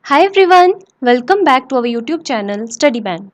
Hi everyone, welcome back to our YouTube channel Study Band.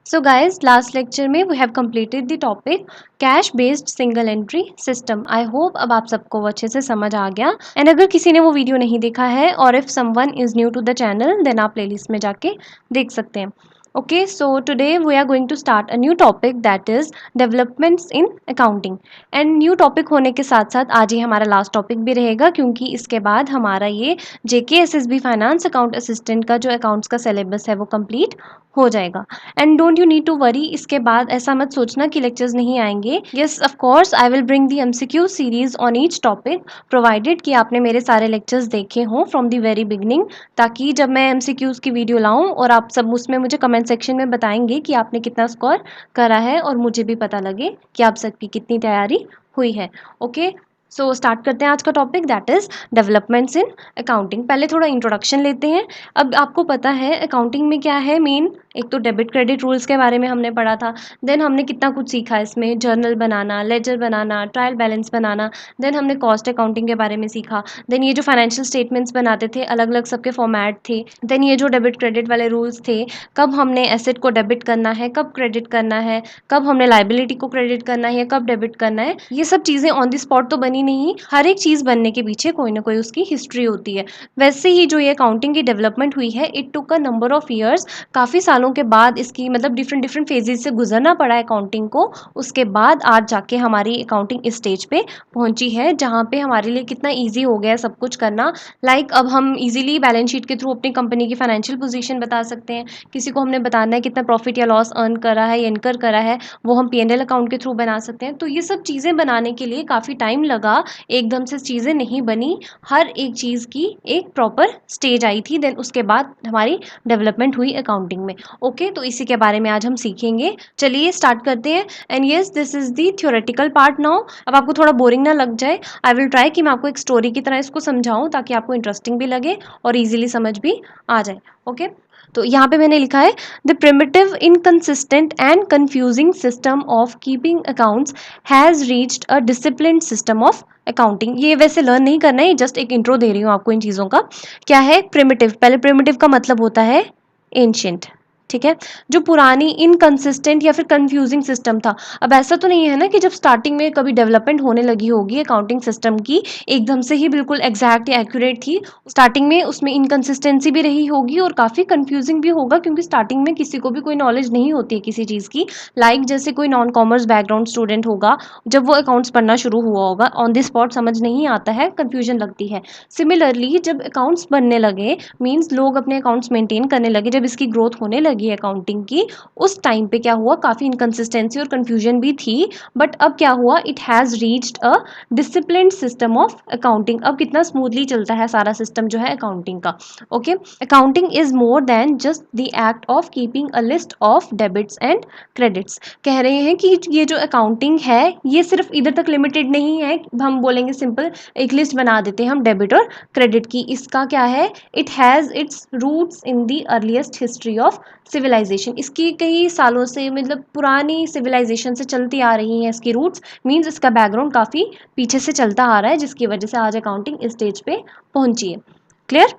So guys, last lecture में we have completed the topic cash based single entry system. I hope अब आप सबको वो अच्छे से समझ आ गया एंड अगर किसी ने वो वीडियो नहीं देखा है और if someone is new to the channel then आप प्लेलिस्ट में जाके देख सकते हैं. Okay, so today we are going to start a new topic that is developments in accounting. And new topic होने के साथ साथ आज ही हमारा लास्ट टॉपिक भी रहेगा क्योंकि इसके बाद हमारा ये JKSSB फाइनेंस अकाउंट असिस्टेंट का जो अकाउंट्स का सिलेबस है वो कंप्लीट हो जाएगा. And don't you need to worry, इसके बाद ऐसा मत सोचना कि लेक्चर्स नहीं आएंगे. Yes of course I will bring the MCQ series on each topic provided कि आपने मेरे सारे लेक्चर्स देखे हों फ्रॉम द वेरी बिगनिंग, ताकि जब मैं MCQs की वीडियो लाऊं और आप सब उसमें मुझे कमेंट सेक्शन में बताएंगे कि आपने कितना स्कोर करा है और मुझे भी पता लगे कि आप सबकी कितनी तैयारी हुई है. ओके, सो स्टार्ट करते हैं आज का topic that is developments in accounting. पहले थोड़ा इंट्रोडक्शन लेते हैं. अब आपको पता है अकाउंटिंग में क्या है मेन, एक तो डेबिट क्रेडिट रूल्स के बारे में हमने पढ़ा था. देन हमने कितना कुछ सीखा इसमें, जर्नल बनाना, लेजर बनाना, ट्रायल बैलेंस बनाना. देन हमने कॉस्ट अकाउंटिंग के बारे में सीखा. देन ये जो फाइनेंशियल स्टेटमेंट्स बनाते थे अलग अलग सबके फॉर्मेट थे. देन ये जो डेबिट क्रेडिट वाले रूल्स थे, कब हमने एसेट को डेबिट करना है, कब क्रेडिट करना है, कब हमने लाइबिलिटी को क्रेडिट करना है, कब डेबिट करना है. ये सब चीज़ें ऑन द स्पॉट तो बनी नहीं, हर एक चीज़ बनने के पीछे कोई ना कोई उसकी हिस्ट्री होती है. वैसे ही जो ये अकाउंटिंग की डेवलपमेंट हुई है, it took a number of years. काफ़ी सालों के बाद इसकी मतलब डिफरेंट डिफरेंट फेजेस से गुजरना पड़ा है अकाउंटिंग को. उसके बाद आज जाके हमारी अकाउंटिंग इस स्टेज पे पहुंची है जहाँ पे हमारे लिए कितना ईजी हो गया है सब कुछ करना. लाइक अब हम इजीली बैलेंस शीट के थ्रू अपनी कंपनी की फाइनेंशियल पोजीशन बता सकते हैं. किसी को हमने बताना है कितना प्रॉफिट या लॉस अर्न करा है या इनकर करा है, वो हम P&L अकाउंट के थ्रू बना सकते हैं. तो ये सब चीज़ें बनाने के लिए काफ़ी टाइम लगा, एकदम से चीज़ें नहीं बनी. हर एक चीज़ की एक प्रॉपर स्टेज आई थी, देन उसके बाद हमारी डेवलपमेंट हुई अकाउंटिंग में. ओके, तो इसी के बारे में आज हम सीखेंगे. चलिए स्टार्ट करते हैं. And yes, this is the theoretical part now. अब आपको थोड़ा बोरिंग ना लग जाए, आई विल ट्राई कि मैं आपको एक स्टोरी की तरह इसको समझाऊं ताकि आपको इंटरेस्टिंग भी लगे और ईजिली समझ भी आ जाए. ओके, तो यहाँ पे मैंने लिखा है the primitive inconsistent and confusing system of keeping accounts has reached a disciplined system of accounting. ये वैसे लर्न नहीं करना है, जस्ट एक इंट्रो दे रही हूँ आपको इन चीज़ों का. क्या है प्रिमिटिव? पहले प्रिमिटिव का मतलब होता है एंशियंट. ठीक है, जो पुरानी इनकंसिस्टेंट या फिर कंफ्यूजिंग सिस्टम था. अब ऐसा तो नहीं है ना कि जब स्टार्टिंग में कभी डेवलपमेंट होने लगी होगी अकाउंटिंग सिस्टम की, एकदम से ही बिल्कुल एग्जैक्ट या एक्यूरेट थी. स्टार्टिंग में उसमें इनकंसिस्टेंसी भी रही होगी और काफ़ी कंफ्यूजिंग भी होगा क्योंकि स्टार्टिंग में किसी को भी कोई नॉलेज नहीं होती है किसी चीज़ की. लाइक जैसे कोई नॉन कॉमर्स बैकग्राउंड स्टूडेंट होगा, जब वो अकाउंट्स पढ़ना शुरू हुआ होगा ऑन द स्पॉट समझ नहीं आता है, कन्फ्यूजन लगती है. सिमिलरली जब अकाउंट्स बनने लगे, मीन्स लोग अपने अकाउंट्स मेंटेन करने लगे, जब इसकी ग्रोथ होने लगी अकाउंटिंग की, उस टाइम पे क्या हुआ, काफ़ी इनकंसिस्टेंसी और कन्फ्यूजन भी थी. बट अब क्या हुआ, it has reached a disciplined system of accounting. अब कितना स्मूथली चलता है सारा सिस्टम जो है अकाउंटिंग का. Okay, accounting is more than just the act of keeping a list of debits and credits. कह रहे हैं कि ये जो अकाउंटिंग है ये सिर्फ इधर तक लिमिटेड नहीं है. हम बोलेंगे सिंपल एक लिस्ट बना देते हैं हम डेबिट और क्रेडिट की. इसका क्या है, it has its roots in the earliest history of civilisation. इसकी कई सालों से मतलब पुरानी सिविलाइजेशन से चलती आ रही हैं इसकी रूट्स. मीन्स इसका बैकग्राउंड काफ़ी पीछे से चलता आ रहा है जिसकी वजह से आज अकाउंटिंग इस स्टेज पे पहुंची है. Clear?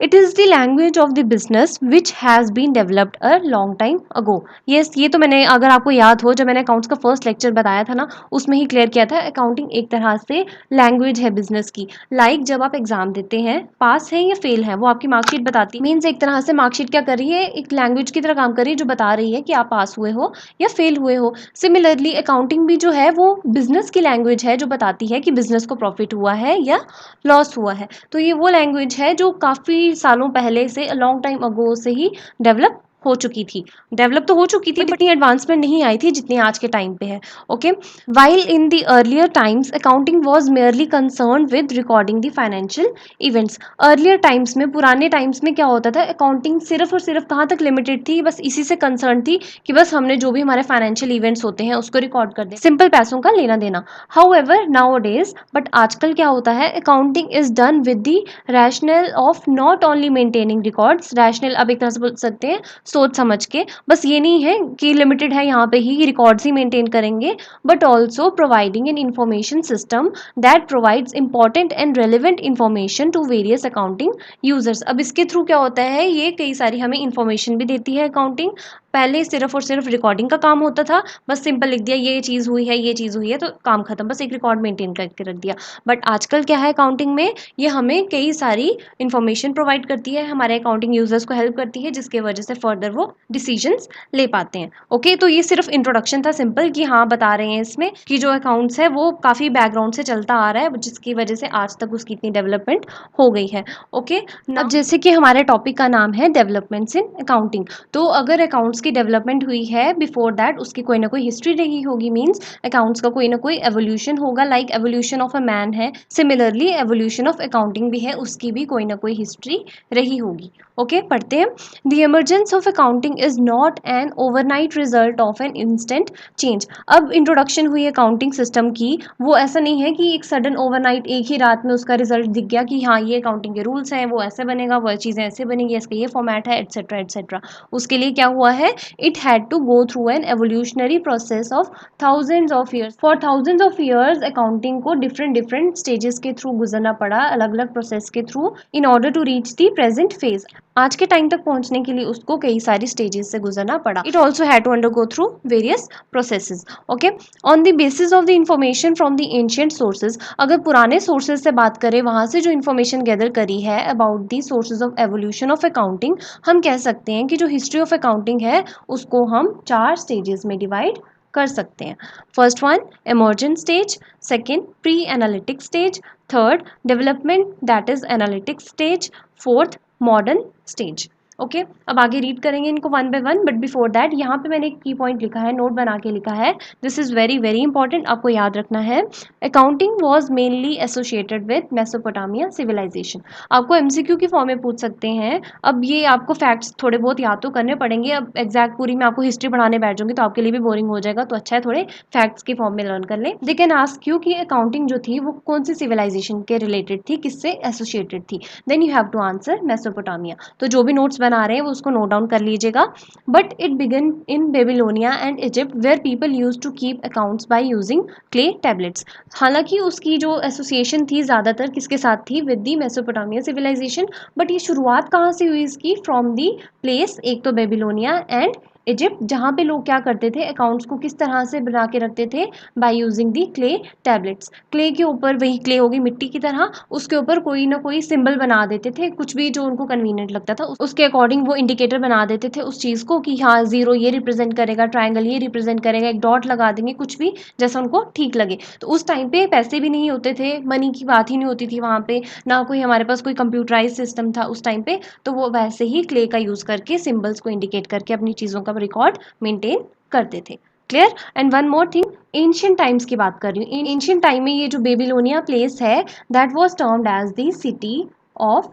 It is the language of the business which has been developed a long time ago. ये तो मैंने, अगर आपको याद हो, जब मैंने अकाउंट्स का फर्स्ट लेक्चर बताया था ना, उसमें ही क्लियर किया था अकाउंटिंग एक तरह से लैंग्वेज है बिजनेस की. लाइक जब आप एग्जाम देते हैं, पास है या फेल है वो आपकी मार्कशीट बताती है. मीन्स एक तरह से मार्कशीट क्या कर रही है, एक लैंग्वेज की तरह काम कर रही है जो बता रही है कि आप पास हुए हो या फेल हुए हो. सिमिलरली अकाउंटिंग भी जो है वो बिजनेस की लैंग्वेज है जो बताती है कि बिजनेस को प्रॉफिट हुआ है या लॉस हुआ है. तो ये वो लैंग्वेज है जो काफ़ी सालों पहले से, लॉन्ग टाइम अगो से ही डेवलप हो चुकी थी. डेवलप तो हो चुकी थी बट इतनी एडवांसमेंट नहीं आई थी जितनी आज के टाइम पे है. Okay, while in the earlier times accounting was merely concern with recording the financial events. Earlier times में, पुराने टाइम्स में क्या होता था, अकाउंटिंग सिर्फ और सिर्फ कहाँ तक लिमिटेड थी, बस इसी से कंसर्न थी कि बस हमने जो भी हमारे फाइनेंशियल इवेंट्स होते हैं उसको रिकॉर्ड कर दें, सिंपल पैसों का लेना देना. हाउएवर नाउ डेज, बट आजकल क्या होता है, accounting is done with the rational of not only maintaining records. Rational अब एक तरह से बोल सकते हैं सोच समझ के। बस ये नहीं है कि लिमिटेड है यहाँ पे ही रिकॉर्ड्स ही मेंटेन करेंगे, but also providing an information system that provides important and relevant information to various accounting users. अब इसके थ्रू क्या होता है, ये कई सारी हमें इंफॉर्मेशन भी देती है अकाउंटिंग। पहले सिर्फ और सिर्फ रिकॉर्डिंग का काम होता था, बस सिंपल लिख दिया ये चीज़ हुई है, ये चीज़ हुई है, तो काम खत्म, बस एक रिकॉर्ड मेंटेन करके रख दिया। बट आजकल क्या है अकाउंटिंग में, ये हमें कई सारी इंफॉर्मेशन प्रोवाइड करती है, हमारे अकाउंटिंग यूजर्स को हेल्प करती है, जिसके वजह से फर्दर वो डिसीजंस ले पाते हैं। ओके, तो ये सिर्फ इंट्रोडक्शन था सिंपल, कि हाँ बता रहे हैं इसमें कि जो अकाउंट्स है वो काफ़ी बैकग्राउंड से चलता आ रहा है, जिसकी वजह से आज तक उसकी इतनी डेवलपमेंट हो गई है। ओके, अब जैसे कि हमारे टॉपिक का नाम है डेवलपमेंट्स इन अकाउंटिंग, तो अगर अकाउंट्स की डेवलपमेंट हुई है बिफोर दैट, उसकी कोई ना कोई हिस्ट्री रही होगी, मीन्स अकाउंट्स का कोई ना कोई एवोल्यूशन होगा, like evolution of a man है, सिमिलरली एवोल्यूशन ऑफ अकाउंटिंग भी है, उसकी भी कोई ना कोई हिस्ट्री रही होगी। ओके, पढ़ते हैं। The emergence of accounting is not an overnight result of an instant change. अब इंट्रोडक्शन हुई अकाउंटिंग सिस्टम की, वो ऐसा नहीं है कि एक सडन ओवरनाइट एक ही रात में उसका रिजल्ट दिख गया कि हाँ ये अकाउंटिंग के रूल्स हैं, वो ऐसे बनेगा, वो चीज़ें ऐसे बनेंगी, इसका ये फॉर्मेट है, एट्सेट्रा एट्सेट्रा। उसके लिए क्या हुआ है, it had to go through an evolutionary process of thousands of years. For thousands of years accounting को डिफरेंट डिफरेंट स्टेजेस के थ्रू गुजरना पड़ा, अलग अलग प्रोसेस के through, in order to reach the present phase. आज के टाइम तक पहुंचने के लिए उसको कई सारी स्टेजेस से गुजरना पड़ा। It also had to undergo through various processes. Okay, on the basis of the information from the ancient sources, अगर पुराने सोर्सेज से बात करें, वहां से जो इन्फॉर्मेशन गैदर करी है about the sources of evolution of accounting, हम कह सकते हैं कि जो हिस्ट्री ऑफ अकाउंटिंग है उसको हम 4 स्टेजेस में डिवाइड कर सकते हैं। First one emergent stage, second pre analytic stage, third development that is analytic stage, fourth modern stage. Okay, अब आगे रीड करेंगे इनको one by one, but before that यहाँ पे मैंने एक की पॉइंट लिखा है, नोट बना के लिखा है, this is very very important, आपको याद रखना है। Accounting was mainly associated with Mesopotamia civilisation. आपको एमसीक्यू की फॉर्म में पूछ सकते हैं। अब ये आपको फैक्ट्स थोड़े बहुत याद तो करने पड़ेंगे, अब एग्जैक्ट पूरी मैं आपको हिस्ट्री पढ़ाने बैठ जाऊंगी तो आपके लिए भी बोरिंग हो जाएगा, तो अच्छा है थोड़े फैक्ट्स की फॉर्म में लर्न कर ले। दे कैन आस्क यू कि अकाउंटिंग जो थी वो कौन सी सिविलाइजेशन के रिलेटेड थी, किससे एसोसिएटेड थी, then you have to answer Mesopotamia. तो जो भी नोट्स बना रहे हैं वो उसको नोट डाउन कर लीजिएगा। But it began in Babylonia and Egypt where people use to keep accounts by using clay tablets. हालांकि उसकी जो एसोसिएशन थी ज़्यादातर किसके साथ थी, with the Mesopotamia civilisation, but ये शुरुआत कहाँ से हुई इसकी, फ्रॉम दी प्लेस, एक तो बेबीलोनिया एंड इजिप्ट, जहाँ पे लोग क्या करते थे, अकाउंट्स को किस तरह से बना के रखते थे, by using the clay tablets. Clay के ऊपर, वही क्ले होगी मिट्टी की तरह, उसके ऊपर कोई ना कोई सिंबल बना देते थे, कुछ भी जो उनको कन्वीनियंट लगता था उसके अकॉर्डिंग वो इंडिकेटर बना देते थे उस चीज़ को, कि हाँ जीरो ये रिप्रेजेंट करेगा, ट्राइंगल ये रिप्रेजेंट करेगा, एक डॉट लगा देंगे, कुछ भी जैसा उनको ठीक लगे। तो उस टाइम पे पैसे भी नहीं होते थे, मनी की बात ही नहीं होती थी वहाँ पे, ना कोई हमारे पास कोई कंप्यूटराइज सिस्टम था उस टाइम पे, तो वो वैसे ही क्ले का यूज़ करके सिंबल्स को इंडिकेट करके अपनी चीज़ों का रिकॉर्ड मेंटेन करते थे। Clear? And one more thing, ancient times की बात कर रही हूँ। एंशियंट टाइम में ये जो बेबीलोनिया प्लेस है, that was termed as the city of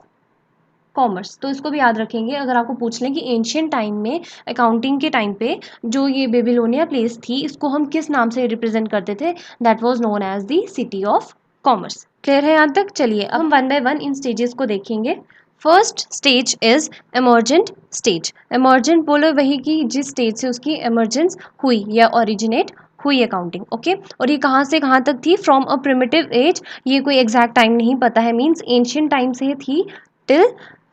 commerce. तो इसको भी याद रखेंगे, अगर आपको पूछ लें कि एंशियंट टाइम में अकाउंटिंग के टाइम पे जो ये बेबीलोनिया प्लेस थी, इसको हम किस नाम से रिप्रेजेंट करते थे, that was known as the city of commerce. Clear है यहाँ तक? चलिए अब हम वन बाय वन इन स्टेजेस को देखेंगे। First stage is emergent stage. Emergent बोलो वही कि जिस स्टेज से उसकी एमर्जेंस हुई या ओरिजिनेट हुई अकाउंटिंग। ओके, और ये कहाँ से कहाँ तक थी, फ्रॉम अ प्रिमिटिव एज, ये कोई एग्जैक्ट टाइम नहीं पता है, मीन्स एंशियंट टाइम से थी टिल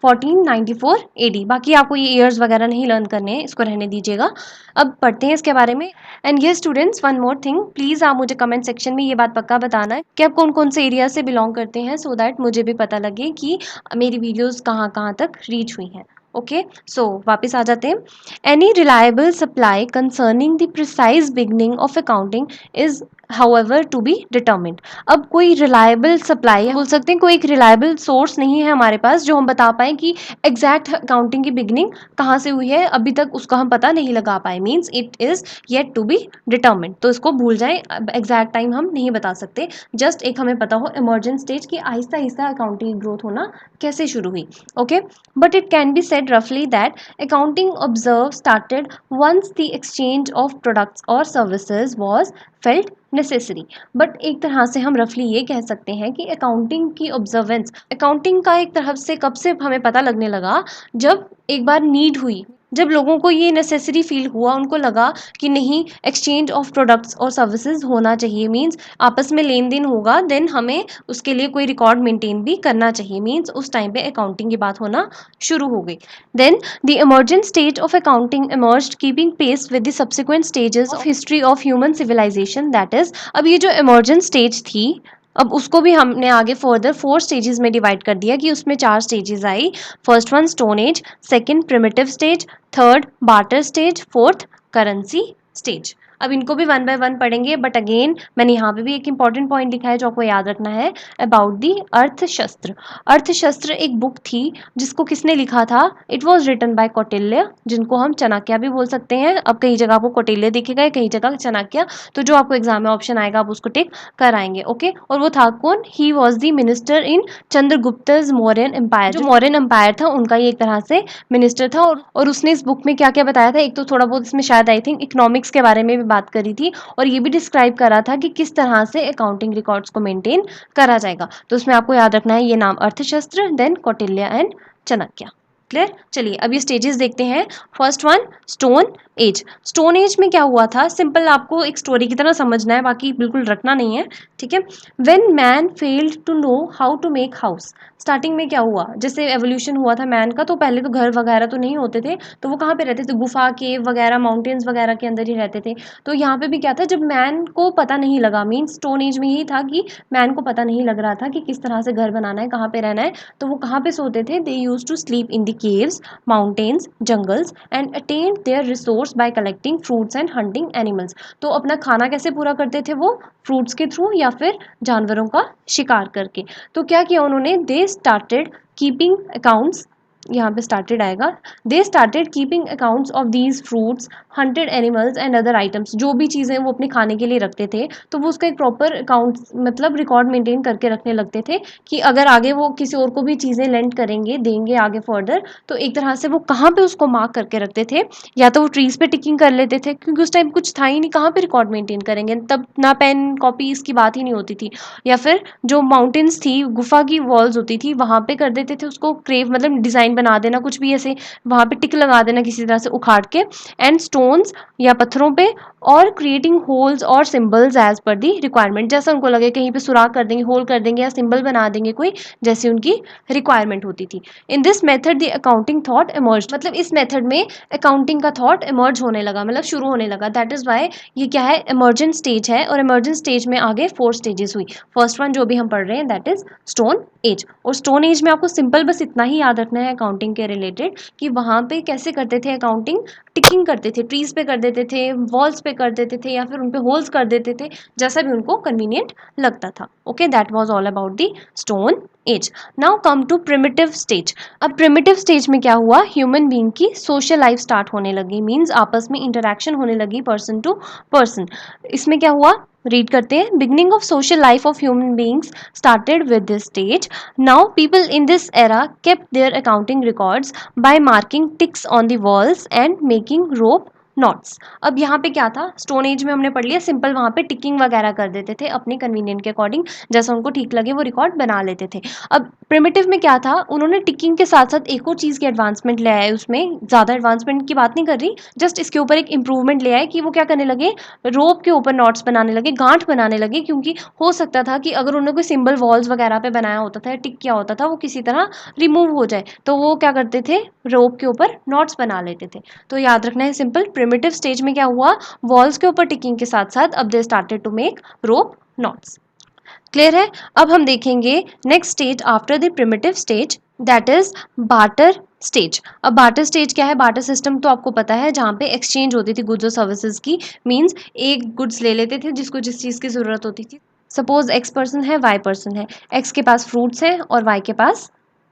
1494 AD। बाकी आपको ये ईयर्स वगैरह नहीं लर्न करने हैं, इसको रहने दीजिएगा। अब पढ़ते हैं इसके बारे में। एंड ये students, one more thing, please आप मुझे कमेंट सेक्शन में ये बात पक्का बताना है कि आप कौन कौन से एरिया से बिलोंग करते हैं, सो दैट मुझे भी पता लगे कि मेरी वीडियोज़ कहाँ कहाँ तक रीच हुई हैं। ओके, सो वापस आ जाते हैं। Any reliable supply concerning the precise beginning of accounting is however to be determined. अब कोई रिलायबल सप्लाई, बोल सकते हैं कोई एक रिलायबल सोर्स नहीं है हमारे पास जो हम बता पाएँ कि एग्जैक्ट अकाउंटिंग की बिगनिंग कहाँ से हुई है, अभी तक उसका हम पता नहीं लगा पाए, means it is yet to be determined. तो इसको भूल जाएं, एग्जैक्ट टाइम हम नहीं बता सकते, जस्ट एक हमें पता हो इमर्जेंट स्टेज की आहिस्ता आहिस्ता अकाउंटिंग ग्रोथ होना कैसे शुरू हुई। Okay, but it can B said roughly that accounting observe started once the exchange of products or services was felt necessary। But एक तरह से हम रफली ये कह सकते हैं कि अकाउंटिंग की ऑब्जर्वेंस, अकाउंटिंग का एक तरह से कब से हमें पता लगने लगा, जब एक बार नीड हुई, जब लोगों को ये नेसेसरी फील हुआ, उनको लगा कि नहीं, एक्सचेंज ऑफ प्रोडक्ट्स और सर्विसेज होना चाहिए, मींस आपस में लेन देन होगा, देन हमें उसके लिए कोई रिकॉर्ड मेंटेन भी करना चाहिए, मींस उस टाइम पे अकाउंटिंग की बात होना शुरू हो गई। Then the emergent stage of accounting emerged keeping pace with the subsequent stages of history of human civilisation, that is, अब ये जो इमर्जेंट स्टेज थी, अब उसको भी हमने आगे फर्दर 4 स्टेजेस में डिवाइड कर दिया कि उसमें 4 स्टेजेस आई। First one stone as, second primitive stage, third barter stage, fourth currency stage. अब इनको भी वन बाय वन पढ़ेंगे, बट अगेन मैंने यहाँ पे भी एक इंपॉर्टेंट पॉइंट लिखा है जो आपको याद रखना है अबाउट दी अर्थशास्त्र। अर्थशास्त्र एक बुक थी जिसको किसने लिखा था? It was written by Kautilya, जिनको हम चाणक्य भी बोल सकते हैं। अब कई जगह आपको कौटिल्य दिखेगा, कई जगह चाणक्य, तो जो आपको एग्जाम में ऑप्शन आएगा आप उसको टिक कराएंगे। ओके, और वो था कौन? He was the minister in Chandragupta Mauryan empire, जो मौर्यन एम्पायर था उनका ये एक तरह से मिनिस्टर था। और उसने इस बुक में क्या क्या बताया था, एक तो थोड़ा बहुत इसमें शायद आई थिंक इकोनॉमिक्स के बारे में भी बात करी थी, और ये भी डिस्क्राइब करा था कि किस तरह से अकाउंटिंग रिकॉर्ड्स को मेंटेन करा जाएगा। तो उसमें आपको याद रखना है ये नाम Arthashastra, then Kautilya and Chanakya. Clear? चलिए अब ये स्टेजेस देखते हैं। First one stone age. Stone age में क्या हुआ था, सिंपल आपको एक स्टोरी की तरह समझना है, बाकी बिल्कुल रटना नहीं है, ठीक है। When man failed to know how to make house, starting में क्या हुआ, जैसे एवोल्यूशन हुआ था मैन का, तो पहले तो घर वगैरह तो नहीं होते थे, तो वो कहाँ पे रहते थे? गुफा, केव वगैरह, माउंटेन्स वगैरह के अंदर ही रहते थे। तो यहाँ पे भी क्या था, जब मैन को पता नहीं लगा, मीन्स स्टोन एज में यही था कि मैन को पता नहीं लग रहा था कि किस तरह से घर बनाना है, कहाँ पे रहना है, तो वो कहाँ पे सोते थे? They used to sleep in the caves, mountains, jungles and attend their resource by collecting fruits and hunting animals. तो अपना खाना कैसे पूरा करते थे वो? फ्रूट्स के थ्रू या फिर जानवरों का शिकार करके। तो क्या किया उन्होंने? दे स्टार्टेड कीपिंग अकाउंट्स, यहाँ पे स्टार्टेड आएगा, they started keeping accounts of these fruits, hunted animals and other items. जो भी चीज़ें वो अपने खाने के लिए रखते थे तो वो उसका एक प्रॉपर अकाउंट मतलब रिकॉर्ड मेंटेन करके रखने लगते थे कि अगर आगे वो किसी और को भी चीज़ें लेंड करेंगे, देंगे आगे फर्दर, तो एक तरह से वो कहाँ पे उसको मार्क करके रखते थे। या तो वो ट्रीज पे टिकिंग कर लेते थे, क्योंकि उस टाइम कुछ था ही नहीं, कहाँ पे रिकॉर्ड मेंटेन करेंगे, तब ना पेन कॉपी इसकी बात ही नहीं होती थी। या फिर जो माउंटेन्स थी, गुफा की वॉल्स होती थी, वहाँ पे कर देते थे उसको क्रेव, मतलब डिज़ाइन बना देना कुछ भी ऐसे, वहाँ पे टिक लगा देना किसी तरह से उखाड़ के, एंड स्टोन्स या पत्थरों पे, और क्रिएटिंग होल्स और symbols as per the requirement. जैसा उनको लगे कहीं पे सुराख कर देंगे, होल कर देंगे या सिंबल बना देंगे कोई, जैसी उनकी रिक्वायरमेंट होती थी। In this method the accounting thought emerge, मतलब इस मेथड में अकाउंटिंग का थॉट इमर्ज होने लगा, मतलब शुरू होने लगा। दैट इज वाई ये क्या है, इमर्जेंट स्टेज है, और इमर्जेंट स्टेज में आगे 4 स्टेजेस हुई। फर्स्ट वन जो भी हम पढ़ रहे हैं दैट इज स्टोन एज। और स्टोन एज में आपको सिंपल बस इतना ही याद रखना है अकाउंटिंग के रिलेटेड कि वहाँ पे कैसे करते थे अकाउंटिंग, टिकिंग करते थे, ट्रीज पे कर देते थे, वॉल्स पे कर देते थे, या फिर उन पे होल्स कर देते थे, जैसा भी उनको कन्वीनियंट लगता था। Okay, that was all about the stone age. Now come to primitive stage. अब प्रिमिटिव स्टेज में क्या हुआ, ह्यूमन बीइंग की सोशल लाइफ स्टार्ट होने लगी, मीन्स आपस में इंटरेक्शन होने लगी पर्सन टू पर्सन। इसमें क्या हुआ, रीड करते हैं। Beginning of social life of human beings started with this stage. Now people in this era kept their accounting records by marking ticks on the walls and making rope knots. अब यहाँ पे क्या था, stone age में हमने पढ़ लिया simple, वहाँ पे टिकिंग वगैरह कर देते थे अपने कन्वीनियंट के अकॉर्डिंग, जैसा उनको ठीक लगे वो रिकॉर्ड बना लेते थे। अब प्रिमिटिव में क्या था, उन्होंने टिकिंग के साथ साथ एक और चीज़ की एडवांसमेंट ले आए, उसमें ज़्यादा एडवांसमेंट की बात नहीं कर रही, जस्ट इसके ऊपर एक इंप्रूवमेंट ले आए कि वो क्या करने लगे, रोप के ऊपर नॉट्स बनाने लगे, गांठ बनाने लगे, क्योंकि हो सकता था कि अगर उन्होंने कोई सिंबल वॉल्स वगैरह पे बनाया होता था, टिक किया होता था, वो किसी तरह रिमूव हो जाए, तो वो क्या करते थे, रोप के ऊपर नॉट्स बना लेते थे। तो याद रखना है सिंपल, प्रिमिटिव स्टेज में क्या हुआ, वॉल्स के ऊपर टिकिंग के साथ साथ अब they started to make rope knots. Clear है? अब हम देखेंगे next stage after the primitive stage, that is barter stage. अब बार्टर स्टेज क्या है, बार्टर सिस्टम तो आपको पता है, जहाँ पे एक्सचेंज होती थी गुड्स और सर्विसेज की, मींस एक गुड्स ले लेते थे जिसको जिस चीज़ की ज़रूरत होती थी। सपोज एक्स पर्सन है, वाई पर्सन है, एक्स के पास फ्रूट्स हैं और वाई के पास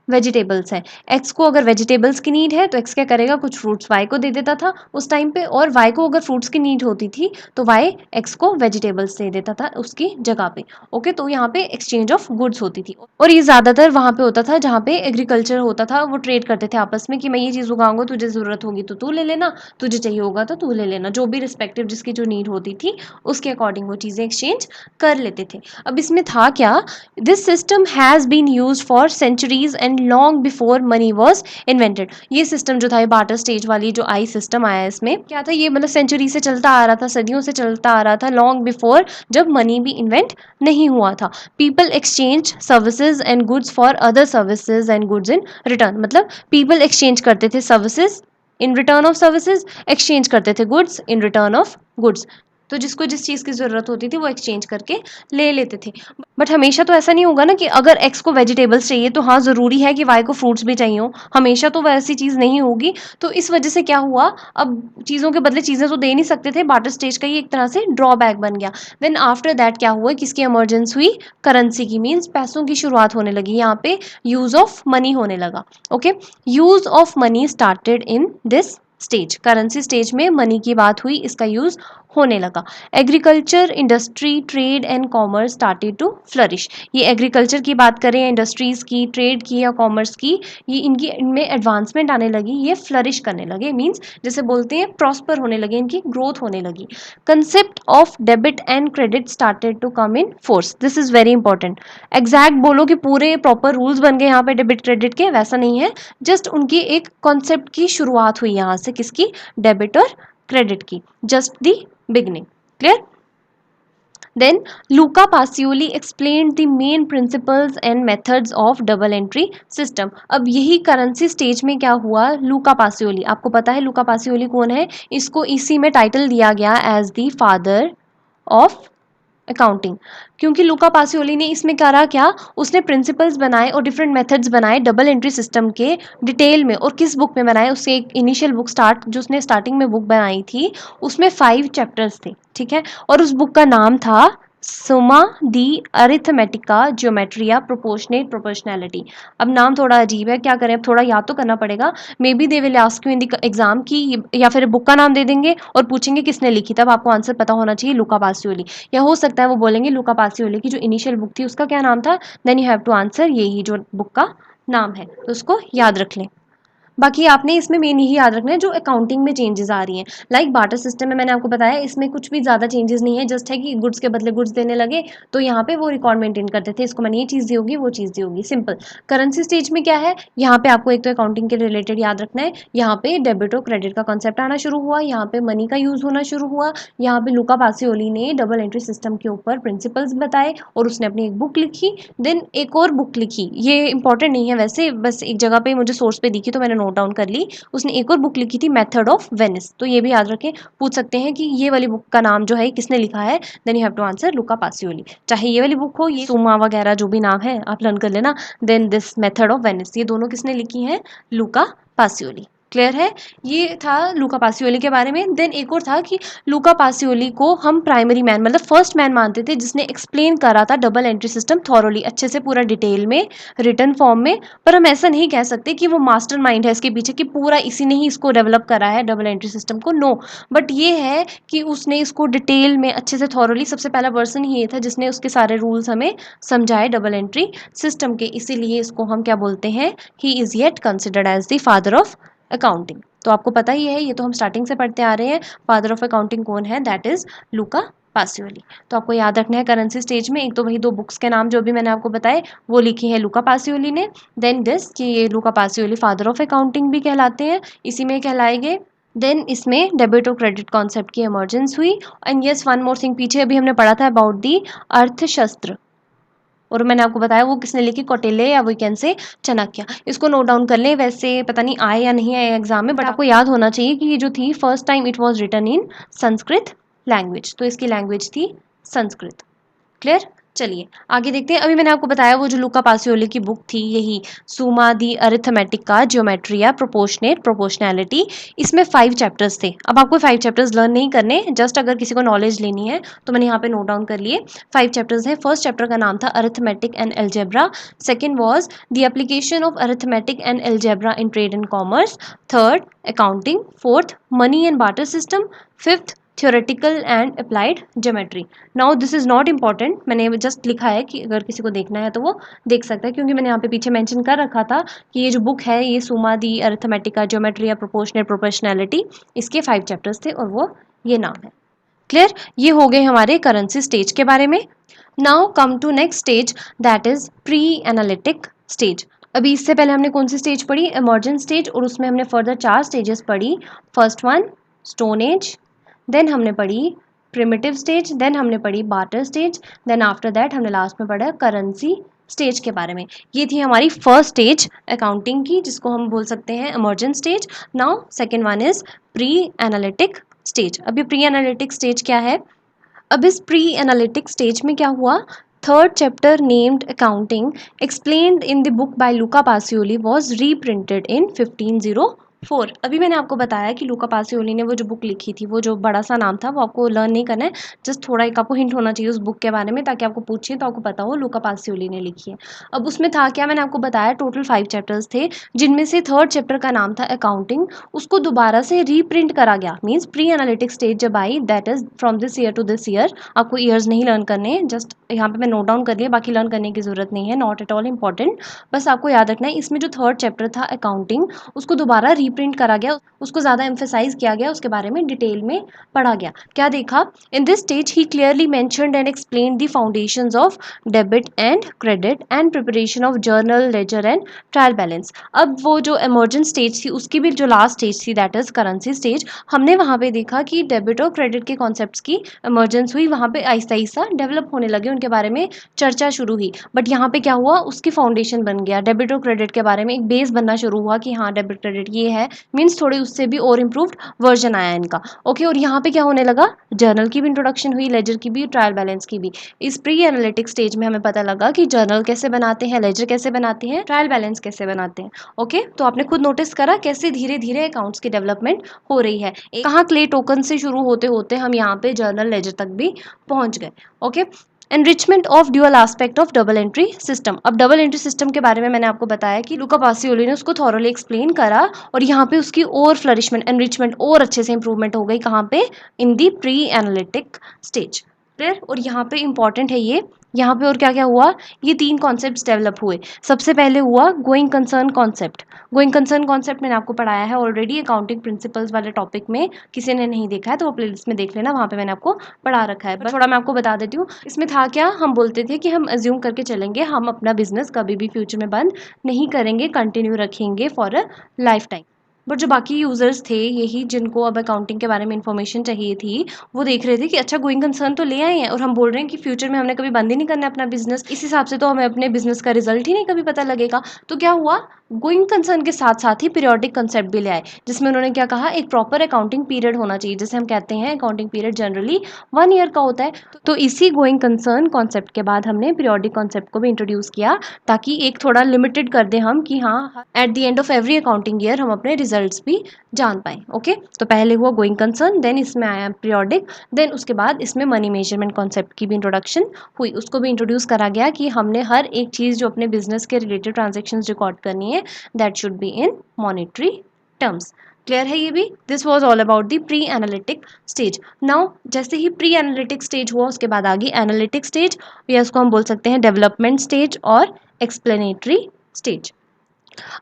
वेजिटेबल्स हैं। एक्स को अगर वेजिटेबल्स की नीड है तो एक्स क्या करेगा, कुछ फ्रूट्स वाई को दे देता था उस टाइम पे, और वाई को अगर फ्रूट्स की नीड होती थी तो वाई एक्स को वेजिटेबल्स दे देता था उसकी जगह पे। ओके, तो यहाँ पे एक्सचेंज ऑफ गुड्स होती थी, और ये ज़्यादातर वहाँ पे होता था जहाँ पे एग्रीकल्चर होता था, वो ट्रेड करते थे आपस में कि मैं ये चीज़ उगाऊंगा, तुझे ज़रूरत होगी तो तू ले लेना, तुझे चाहिए होगा तो तू ले लेना, जो भी रिस्पेक्टिव जिसकी जो नीड होती थी उसके अकॉर्डिंग वो चीज़ें एक्सचेंज कर लेते थे। अब इसमें था क्या, this system has been use for centuries and existed long before money was invented. ये सिस्टम जो था, ये बार्टर स्टेज वाली जो आई सिस्टम आया इसमें क्या था, ये मतलब सेंचुरी से चलता आ रहा था, सदियों से चलता आ रहा था, लॉन्ग बिफोर जब मनी भी इन्वेंट नहीं हुआ था। People exchange services and goods for other services and goods in return. मतलब पीपल एक्सचेंज करते थे services in return of services, exchange करते थे goods in return of goods. तो जिसको जिस चीज़ की ज़रूरत होती थी वो एक्सचेंज करके ले लेते थे। बट हमेशा तो ऐसा नहीं होगा ना कि अगर एक्स को वेजिटेबल्स चाहिए तो हाँ ज़रूरी है कि वाई को फ्रूट्स भी चाहिए हो, हमेशा तो वैसी चीज़ नहीं होगी। तो इस वजह से क्या हुआ, अब चीज़ों के बदले चीज़ें तो दे नहीं सकते थे, बार्टर स्टेज का ही एक तरह से ड्रॉबैक बन गया। देन आफ्टर दैट क्या हुआ, किसकी इमरजेंस हुई, करेंसी की, मीन्स पैसों की शुरुआत होने लगी, यहाँ पे यूज़ ऑफ मनी होने लगा। Okay, use of money started in this stage, currency stage में मनी की बात हुई, इसका यूज़ होने लगा। Agriculture, industry, trade and commerce started to flourish. ये एग्रीकल्चर की बात करें, इंडस्ट्रीज़ की, ट्रेड की या कॉमर्स की, ये इनमें एडवांसमेंट आने लगी, ये फ्लरिश करने लगे, मीन्स जैसे बोलते हैं प्रॉस्पर होने लगे, इनकी ग्रोथ होने लगी। Concept of debit and credit started to come in force. This is very important. Exact बोलो कि पूरे प्रॉपर रूल्स बन गए यहाँ पे डेबिट क्रेडिट के, वैसा नहीं है, जस्ट उनकी एक कॉन्सेप्ट की शुरुआत हुई यहाँ से, किसकी, डेबिट और क्रेडिट की, just the beginning. Clear? Then Luca Pacioli explained the main principles and methods of double entry system. अब यही करेंसी स्टेज में क्या हुआ, लूका पासियोली, आपको पता है लूका पासियोली कौन है, इसको इसी में टाइटल दिया गया as the father of accounting, क्योंकि लूका पासियोली ने इसमें करा क्या, उसने प्रिंसिपल्स बनाए और डिफरेंट मेथड्स बनाए डबल एंट्री सिस्टम के डिटेल में। और किस बुक में बनाए, उससे एक इनिशियल बुक जो उसने स्टार्टिंग में बुक बनाई थी, उसमें 5 चैप्टर्स थे, ठीक है, और उस बुक का नाम था सुमा दी अरिथमेटिका ज्योमेट्रिया प्रोपोर्शनेट प्रोपोर्शनैलिटी। अब नाम थोड़ा अजीब है, क्या करें, अब थोड़ा याद तो करना पड़ेगा। May be they will ask you in the exam की, या फिर बुक का नाम दे देंगे और पूछेंगे किसने लिखी, तब आपको आंसर पता होना चाहिए लूका पासियोली। या हो सकता है वो बोलेंगे लूका पासियोली की जो इनिशियल बुक थी उसका क्या नाम था, then you have to answer यही जो बुक का नाम है, तो उसको याद रख लें। बाकी आपने इसमें मेन यही याद रखना है जो अकाउंटिंग में चेंजेस आ रही हैं, लाइक बार्टर सिस्टम में मैंने आपको बताया, इसमें कुछ भी ज़्यादा चेंजेस नहीं है, जस्ट है कि गुड्स के बदले गुड्स देने लगे, तो यहाँ पे वो रिकॉर्ड मेंटेन करते थे, इसको मैंने ये चीज़ दी होगी, वो चीज़ दी होगी, सिंपल। करेंसी स्टेज में क्या है, यहाँ पे आपको एक तो अकाउंटिंग के रिलेटेड याद रखना है, यहाँ पे डेबिट और क्रेडिट का कॉन्सेप्ट आना शुरू हुआ, यहाँ पे मनी का यूज़ होना शुरू हुआ, यहाँ पे लूका पासियोली ने डबल एंट्री सिस्टम के ऊपर प्रिंसिपल्स बताए और उसने अपनी एक बुक लिखी, देन एक और बुक लिखी, ये इंपॉर्टेंट नहीं है वैसे, बस एक जगह पे मुझे सोर्स पे दिखी तो मैंने नोट डाउन कर ली, उसने एक और बुक लिखी थी मेथड ऑफ वेनिस, तो ये भी याद रखें, पूछ सकते हैं कि ये वाली बुक का नाम जो है किसने लिखा है, then you have to answer Luca Pacioli. चाहे ये वाली बुक हो, ये सुमा वगैरह जो भी नाम है आप लर्न कर लेना, then this method of Venice, ये दोनों किसने लिखी है, लूका पासियोली। क्लियर है, ये था लूका पासियोली के बारे में। देन एक और था कि लूका पासियोली को हम प्राइमरी मैन मतलब फर्स्ट मैन मानते थे जिसने एक्सप्लेन करा था डबल एंट्री सिस्टम थॉरोली, अच्छे से पूरा डिटेल में रिटन फॉर्म में। पर हम ऐसा नहीं कह सकते कि वो मास्टर माइंड है इसके पीछे, कि पूरा इसी ने ही इसको डेवलप करा है डबल एंट्री सिस्टम को, नो। बट ये है कि उसने इसको डिटेल में अच्छे से थॉरोली, सबसे पहला पर्सन ही ये था जिसने उसके सारे रूल्स हमें समझाए डबल एंट्री सिस्टम के, इसीलिए इसको हम क्या बोलते हैं, he is yet considered as the father of accounting. तो आपको पता ही है, ये तो हम स्टार्टिंग से पढ़ते आ रहे हैं, फादर ऑफ अकाउंटिंग कौन है, दैट इज लूका पासियोली। तो आपको याद रखना है करेंसी स्टेज में एक तो वही 2 बुक्स के नाम जो भी मैंने आपको बताए वो लिखी है लूका पासियोली ने, देन दिस कि ये लूका पासियोली फादर ऑफ अकाउंटिंग भी कहलाते हैं, इसी में कहलाएंगे। देन इसमें डेबिट और क्रेडिट कॉन्सेप्ट की इमर्जेंस हुई। And yes one more thing, पीछे अभी हमने पढ़ा था अबाउट दी अर्थशास्त्र, और मैंने आपको बताया वो किसने लिखी, कौटिल्य या वी कैन से चाणक्य। इसको नोट डाउन कर लें, वैसे पता नहीं आए या नहीं आए एग्जाम में, बट आपको याद होना चाहिए कि ये जो थी first time it was written in Sanskrit language, तो इसकी लैंग्वेज थी संस्कृत। क्लियर, चलिए आगे देखते हैं। अभी मैंने आपको बताया वो जो लूका पासियोली की बुक थी, यही सुमा दी अरिथमेटिका ज्योमेट्रिया प्रोपोर्शनेट प्रोपोर्शनैलिटी, इसमें 5 चैप्टर्स थे। अब आपको 5 चैप्टर्स लर्न नहीं करने, जस्ट अगर किसी को नॉलेज लेनी है तो मैंने यहाँ पे नोट डाउन कर लिए। 5 चैप्टर्स हैं। फर्स्ट चैप्टर का नाम था arithmetic and algebra, second was the application of arithmetic and algebra in trade and commerce, third accounting, fourth money and barter system, fifth theoretical and applied geometry. Now this is not important, मैंने just लिखा है कि अगर किसी को देखना है तो वो देख सकता है, क्योंकि मैंने यहाँ पे पीछे मेंशन कर रखा था कि ये जो बुक है ये सुमा दी अरिथमेटिका ज्योमेट्री या प्रोपोर्शनल प्रोपोर्शनैलिटी, इसके 5 चैप्टर्स थे और वो ये नाम है। क्लियर, ये हो गए हमारे करेंसी स्टेज के बारे में। Now come to next stage that is pre analytic stage. अभी इससे पहले हमने कौन सी स्टेज पढ़ी, इमर्जेंट स्टेज, और उसमें हमने फर्दर 4 स्टेजेस पढ़ी। First one stone age, then हमने पढ़ी प्रिमिटिव स्टेज, देन हमने पढ़ी barter stage, then after that हमने लास्ट में पढ़ा करेंसी स्टेज के बारे में। ये थी हमारी फर्स्ट स्टेज अकाउंटिंग की, जिसको हम बोल सकते हैं emergent stage. Now second one is pre analytic stage. अब ये प्री एनालिटिक स्टेज क्या है? अब इस प्री एनालिटिक स्टेज में क्या हुआ, third chapter named accounting explained in the book by Luka पासियोली was रीप्रिंटेड इन 1504। अभी मैंने आपको बताया कि लूका पासियोली ने वो जो बुक लिखी थी, वो जो बड़ा सा नाम था, वो आपको लर्न नहीं करना है, जस्ट थोड़ा एक आपको हिंट होना चाहिए उस बुक के बारे में, ताकि आपको पूछिए तो आपको पता हो लूका पासियोली ने लिखी है। अब उसमें था क्या, मैंने आपको बताया टोटल 5 चैप्टर्स थे, जिनमें से थर्ड चैप्टर का नाम था अकाउंटिंग। उसको दोबारा से रीप्रिंट करा गया, मीन्स प्री एनालिटिक स्टेज जब आई, that is from this year to this year. आपको ईयर्स नहीं लर्न करने, जस्ट यहाँ पे मैं नोट डाउन कर लिया, बाकी लर्न करने की जरूरत नहीं है, नॉट एट ऑल इंपॉर्टेंट। बस आपको याद रखना है, इसमें जो थर्ड चैप्टर था अकाउंटिंग, उसको दोबारा रीप्रिंट करा गया, उसको ज़्यादा एम्फेसाइज किया गया, उसके बारे में डिटेल में पढ़ा गया। क्या देखा, in this stage he clearly mentioned and explain the foundations of debit and credit and preparation of journal, ledger and trial balance. अब वो जो इमर्जेंट स्टेज थी, उसकी भी जो लास्ट स्टेज थी, दैट इज करेंसी स्टेज, हमने वहाँ पे देखा कि डेबिट और क्रेडिट के कॉन्सेप्ट्स की इमर्जेंस हुई, वहाँ पे आहिस्ता आहिस्ता डेवलप होने लगे, उनके बारे में चर्चा शुरू हुई। बट यहाँ पे क्या हुआ, उसकी फाउंडेशन बन गया, डेबिट और क्रेडिट के बारे में एक बेस बनना शुरू हुआ कि हाँ डेबिट क्रेडिट ये है, मीन्स थोड़े उससे भी और इम्प्रूव्ड वर्जन आया इनका। ओके, और यहाँ पे क्या होने लगा, जर्नल की भी इंट्रोडक्शन हुई, लेजर की भी, ट्रायल बैलेंस की भी। इस प्री एनालिटिक स्टेज में हमें पता लगा कि जर्नल कैसे बनाते हैं, लेजर कैसे बनाते हैं, ट्रायल बैलेंस कैसे बनाते हैं। ओके, तो आपने खुद नोटिस करा कैसे धीरे धीरे अकाउंट्स की डेवलपमेंट हो रही है। कहाँ क्ले टोकन से शुरू होते होते हम यहाँ पे जर्नल, लेजर तक भी पहुंच गए। Okay, enrichment of dual aspect of double entry system. अब डबल एंट्री सिस्टम के बारे में मैंने आपको बताया कि लूका पासियोली ने उसको थॉरोली एक्सप्लेन करा, और यहाँ पे उसकी और फ्लरिशमेंट, एनरिचमेंट और अच्छे से इंप्रूवमेंट हो गई। कहाँ पे, इन दी प्री एनालिटिक स्टेज। क्लियर, और यहाँ पे इंपॉर्टेंट है ये, यहाँ पे और क्या क्या हुआ, ये 3 कॉन्सेप्ट्स डेवलप हुए। सबसे पहले हुआ going concern concept. Going concern concept मैंने आपको पढ़ाया है ऑलरेडी अकाउंटिंग प्रिंसिपल्स वाले टॉपिक में, किसी ने नहीं देखा है तो वो प्लेलिस्ट में देख लेना, वहाँ पे मैंने आपको पढ़ा रखा है। बट थोड़ा मैं आपको बता देती हूँ, इसमें था क्या, हम बोलते थे कि हम अज्यूम करके चलेंगे, हम अपना बिजनेस कभी भी फ्यूचर में बंद नहीं करेंगे, कंटिन्यू रखेंगे for a life time. But जो बाकी यूज़र्स थे, यही जिनको अब अकाउंटिंग के बारे में इन्फॉर्मेशन चाहिए थी, वो देख रहे थे कि अच्छा गोइंग कंसर्न तो ले आए हैं, और हम बोल रहे हैं कि फ्यूचर में हमने कभी बंद ही नहीं करना अपना बिजनेस, इस हिसाब से तो हमें अपने बिजनेस का रिजल्ट ही नहीं कभी पता लगेगा। तो क्या हुआ, गोइंग कंसर्न के साथ साथ ही पीरियोडिक कंसेप्ट भी ले आए, जिसमें उन्होंने क्या कहा, एक प्रॉपर अकाउंटिंग पीरियड होना चाहिए, जैसे हम कहते हैं अकाउंटिंग पीरियड जनरली 1 ईयर का होता है। तो इसी गोइंग कंसर्न कॉन्सेप्ट के बाद हमने पीरियोडिक कॉन्सेप्ट को भी इंट्रोड्यूस किया, ताकि एक थोड़ा लिमिटेड कर दें हम कि हाँ at the end of every accounting year हम अपने रिजल्ट्स भी जान पाएँ। ओके, तो पहले हुआ गोइंग कंसर्न, देन इसमें आया पीरियोडिक, देन उसके बाद इसमें मनी मेजरमेंट कॉन्सेप्ट की भी इंट्रोडक्शन हुई, उसको भी इंट्रोड्यूस करा गया कि हमने हर एक चीज़ जो अपने बिजनेस के रिलेटेड ट्रांजेक्शन्स रिकॉर्ड करनी है, that should be in monetary terms. Clear है ये भी, this was all about the pre analytic stage. Now जैसे ही प्री एनालिटिक स्टेज हुआ, उसके बाद आ गई एनालिटिक स्टेज, या उसको हम बोल सकते हैं डेवलपमेंट स्टेज और एक्सप्लेनेटरी स्टेज।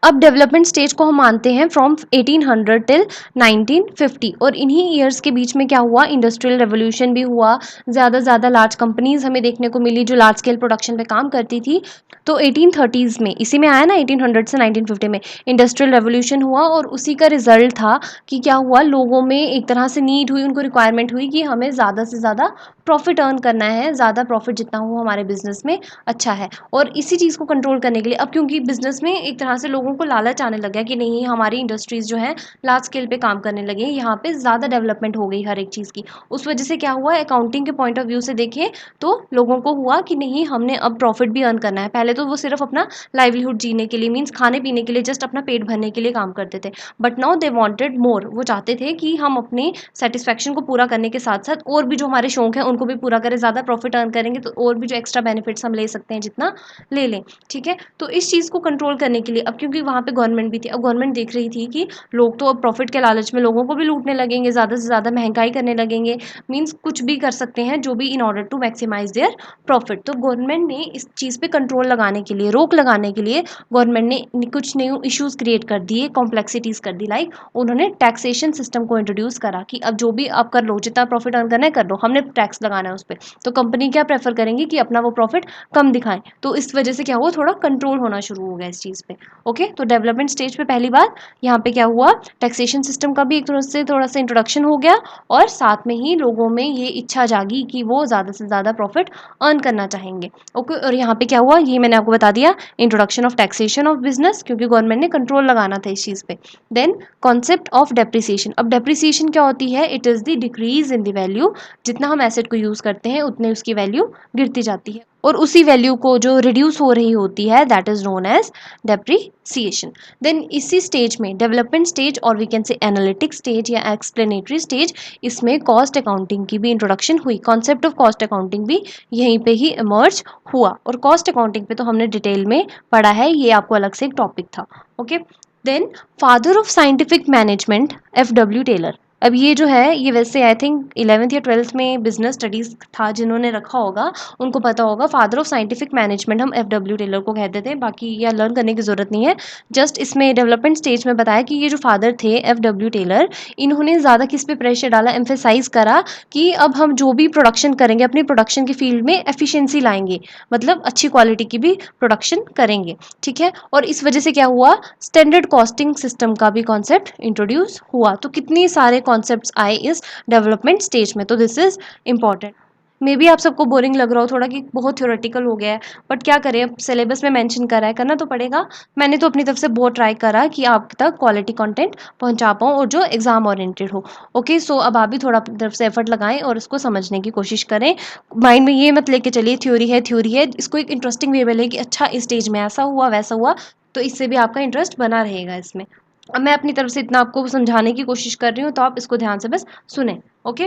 अब डेवलपमेंट स्टेज को हम मानते हैं फ्रॉम 1800 टिल 1950, और इन्हीं ईयर्स के बीच में क्या हुआ, इंडस्ट्रियल रेवोल्यूशन भी हुआ, ज़्यादा लार्ज कंपनीज हमें देखने को मिली जो लार्ज स्केल प्रोडक्शन पे काम करती थी। तो 1830s में, इसी में आया ना 1800 से 1950 में इंडस्ट्रियल रेवोल्यूशन हुआ, और उसी का रिजल्ट था कि क्या हुआ, लोगों में एक तरह से नीड हुई, उनको रिक्वायरमेंट हुई कि हमें ज़्यादा से ज़्यादा प्रॉफिट अर्न करना है, ज़्यादा प्रॉफिट जितना हो हमारे बिजनेस में अच्छा है। और इसी चीज़ को कंट्रोल करने के लिए, अब क्योंकि बिजनेस में एक तरह से लोगों को लालच आने लग गया कि नहीं हमारी इंडस्ट्रीज़ जो हैं लार्ज स्केल पे काम करने लगे, यहाँ पे ज़्यादा डेवलपमेंट हो गई हर एक चीज़ की। उस वजह से क्या हुआ, अकाउंटिंग के पॉइंट ऑफ व्यू से देखें तो लोगों को हुआ कि नहीं हमने अब प्रॉफिट भी अर्न करना है। पहले तो वो सिर्फ अपना लाइवलीहुड जीने के लिए, मीन्स खाने पीने के लिए, जस्ट अपना पेट भरने के लिए काम करते थे। But now they wanted more, वो चाहते थे कि हम अपने सेटिस्फैक्शन को पूरा करने के साथ साथ और भी जो हमारे शौक हैं उनको भी पूरा करें, ज़्यादा प्रॉफिट अर्न करेंगे तो और भी जो एक्स्ट्रा बेनिफिट्स हम ले सकते हैं जितना ले लें। ठीक है, तो इस चीज़ को कंट्रोल करने के लिए अब अब क्योंकि वहाँ पे गवर्नमेंट भी थी, अब गवर्नमेंट देख रही थी कि लोग तो अब प्रॉफिट के लालच में लोगों को भी लूटने लगेंगे, ज़्यादा से ज़्यादा महंगाई करने लगेंगे, मीन्स कुछ भी कर सकते हैं जो भी in order to maximise their profit. तो गवर्नमेंट ने इस चीज़ पे कंट्रोल लगाने के लिए, रोक लगाने के लिए गवर्नमेंट ने कुछ न्यू इश्यूज़ क्रिएट कर दिए, कॉम्प्लेक्सिटीज़ कर दी। लाइक उन्होंने टैक्सेशन सिस्टम को इंट्रोड्यूस करा कि अब जो भी आप कर लो, जितना प्रॉफिट अर्न करना है कर लो, हमने टैक्स लगाना है उस पर। तो कंपनी क्या प्रेफर करेंगी कि अपना वो प्रॉफिट कम दिखाएं। तो इस वजह से क्या हुआ, थोड़ा कंट्रोल होना शुरू हो गया इस चीज़ पे। ओके, तो डेवलपमेंट स्टेज पे पहली बार यहाँ पे क्या हुआ, टैक्सेशन सिस्टम का भी एक थोड़ा सा इंट्रोडक्शन हो गया, और साथ में ही लोगों में ये इच्छा जागी कि वो ज़्यादा से ज़्यादा प्रॉफिट अर्न करना चाहेंगे। ओके, और यहाँ पे क्या हुआ, ये मैंने आपको बता दिया, introduction of taxation of business, क्योंकि गवर्नमेंट ने कंट्रोल लगाना था इस चीज़ पे। Then concept of depreciation. अब डेप्रिसिएशन क्या होती है, it is the decrease in the value, जितना हम एसेट को यूज़ करते हैं उतने उसकी वैल्यू गिरती जाती है, और उसी वैल्यू को जो रिड्यूस हो रही होती है that is known as depreciation. Then इसी स्टेज में डेवलपमेंट स्टेज, और we can say analytic stage या एक्सप्लेनेटरी स्टेज, इसमें कॉस्ट अकाउंटिंग की भी इंट्रोडक्शन हुई। कॉन्सेप्ट ऑफ कॉस्ट अकाउंटिंग भी यहीं पे ही इमर्ज हुआ, और कॉस्ट अकाउंटिंग पे तो हमने डिटेल में पढ़ा है, ये आपको अलग से एक टॉपिक था। Okay, then father of scientific management F.W. Taylor. अब ये जो है, ये वैसे आई थिंक 11th या 12th में बिजनेस स्टडीज़ था, जिन्होंने रखा होगा उनको पता होगा। फादर ऑफ साइंटिफिक मैनेजमेंट हम F.W. टेलर को कहते थे, बाकी यह लर्न करने की ज़रूरत नहीं है। जस्ट इसमें डेवलपमेंट स्टेज में बताया कि ये जो फादर थे F.W. टेलर, इन्होंने ज़्यादा किस पे प्रेशर डाला, एम्फेसाइज करा कि अब हम जो भी प्रोडक्शन करेंगे अपनी प्रोडक्शन की फील्ड में एफिशिएंसी लाएंगे, मतलब अच्छी क्वालिटी की भी प्रोडक्शन करेंगे। ठीक है, और इस वजह से क्या हुआ, स्टैंडर्ड कॉस्टिंग सिस्टम का भी कॉन्सेप्ट इंट्रोड्यूस हुआ। तो कितने सारे कॉन्सेप्ट्स आए इस डेवलपमेंट स्टेज में, तो this is important. May be आप सबको बोरिंग लग रहा हो थोड़ा कि बहुत थ्योरेटिकल हो गया है, बट क्या करें, अब सिलेबस में मेंशन करा है, करना तो पड़ेगा। मैंने तो अपनी तरफ से बहुत ट्राई करा कि आप तक क्वालिटी कंटेंट पहुंचा पाऊँ और जो एग्जाम ओरिएंटेड हो। ओके, सो अब आप भी थोड़ा अपनी तरफ से एफर्ट लगाएं और इसको समझने की कोशिश करें। माइंड में ये मत लेके चलिए थ्योरी है, इसको एक इंटरेस्टिंग वे में ले कि अच्छा इस स्टेज में ऐसा हुआ वैसा हुआ, तो इससे भी आपका इंटरेस्ट बना रहेगा इसमें। अब मैं अपनी तरफ से इतना आपको समझाने की कोशिश कर रही हूँ, तो आप इसको ध्यान से बस सुने। Okay,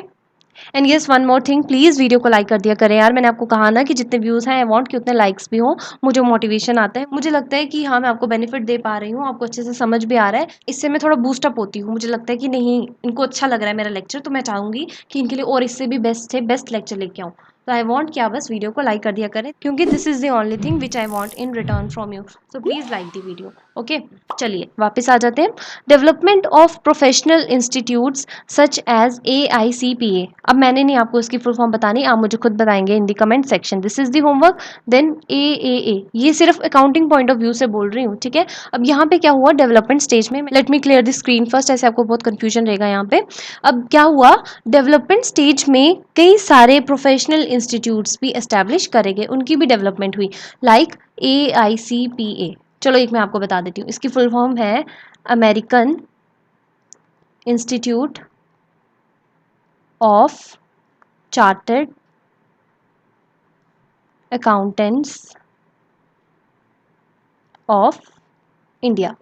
and yes one more thing, please video को लाइक कर दिया करें यार। मैंने आपको कहा ना कि जितने व्यूज़ हैं आई वांट कि उतने लाइक्स भी हों, मुझे मोटिवेशन आता है, मुझे लगता है कि हाँ मैं आपको बेनिफिट दे पा रही हूँ, आपको अच्छे से समझ भी आ रहा है, इससे मैं थोड़ा बूस्टअप होती हूँ। मुझे लगता है कि नहीं, इनको अच्छा लग रहा है मेरा लेक्चर, तो मैं चाहूँगी कि इनके लिए और इससे भी बेस्ट से बेस्ट लेक्चर लेके आऊँ। तो आई वांट कि आप बस वीडियो को लाइक कर दिया करें, क्योंकि this is the only thing which I want in return from you. So please like the video. Okay, चलिए वापस आ जाते हैं। Development of professional institutes such as AICPA। अब मैंने नहीं आपको इसकी फुल फॉर्म बतानी, आप मुझे खुद बताएंगे in the comment section. This is the homework. Then AAA, ये सिर्फ अकाउंटिंग पॉइंट ऑफ व्यू से बोल रही हूँ, ठीक है। अब यहाँ पे क्या हुआ डेवलपमेंट स्टेज में, let me clear the screen first, ऐसे आपको बहुत कंफ्यूजन रहेगा यहाँ पे। अब क्या हुआ, डेवलपमेंट स्टेज में कई सारे प्रोफेशनल इंस्टीट्यूट्स भी एस्टैब्लिश करे गए, उनकी भी डेवलपमेंट हुई, लाइक AICPA। चलो एक मैं आपको बता देती हूँ, इसकी फुल फॉर्म है American institute of chartered accountants of India.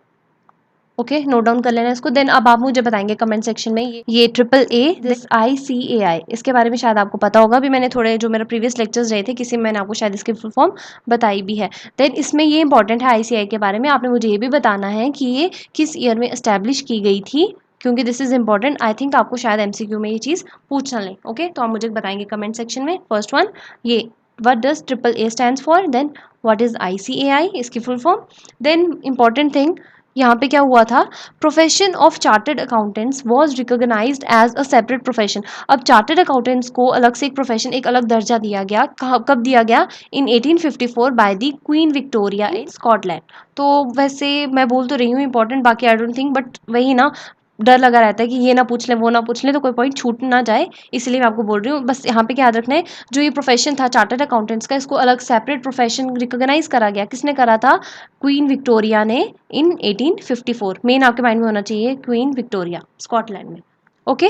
Okay, note down कर लेना इसको। देन अब आप मुझे बताएंगे कमेंट सेक्शन में, ये AAA, दिस ICAI, इसके बारे में शायद आपको पता होगा, भी मैंने थोड़े जो मेरे प्रीवियस लेक्चर्स रहे थे किसी में मैंने आपको शायद इसकी फुल फॉर्म बताई भी है। देन इसमें ये इंपॉर्टेंट है ICAI के बारे में, आपने मुझे ये भी बताना है कि ये किस ईयर में इस्टेब्लिश की गई थी, क्योंकि this is important. I think आपको शायद MCQ में ये चीज़ पूछना लें। ओके, तो आप मुझे बताएंगे कमेंट सेक्शन में। फर्स्ट वन, ये what does AAA stands for, then what is ICAI, इसकी full form. Then important thing यहाँ पे क्या हुआ था, profession of chartered accountants was recognised as a separate profession. अब चार्टर्ड अकाउंटेंट्स को अलग से एक प्रोफेशन, एक अलग दर्जा दिया गया, कब दिया गया, इन 1854 by the queen Victoria in Scotland. तो वैसे मैं बोल तो रही हूँ इंपॉर्टेंट, बाकी आई डोंट थिंक, बट वही ना, डर लगा रहता है कि ये ना पूछ लें वो ना पूछ लें तो कोई पॉइंट छूट ना जाए, इसलिए मैं आपको बोल रही हूँ। बस यहाँ पे क्या याद रखना है, जो ये प्रोफेशन था चार्टर्ड अकाउंटेंट्स का, इसको अलग सेपरेट प्रोफेशन रिकॉग्नाइज करा गया, किसने करा था, क्वीन विक्टोरिया ने इन 1854। मेन आपके माइंड में होना चाहिए क्वीन विक्टोरिया, स्कॉटलैंड में। ओके,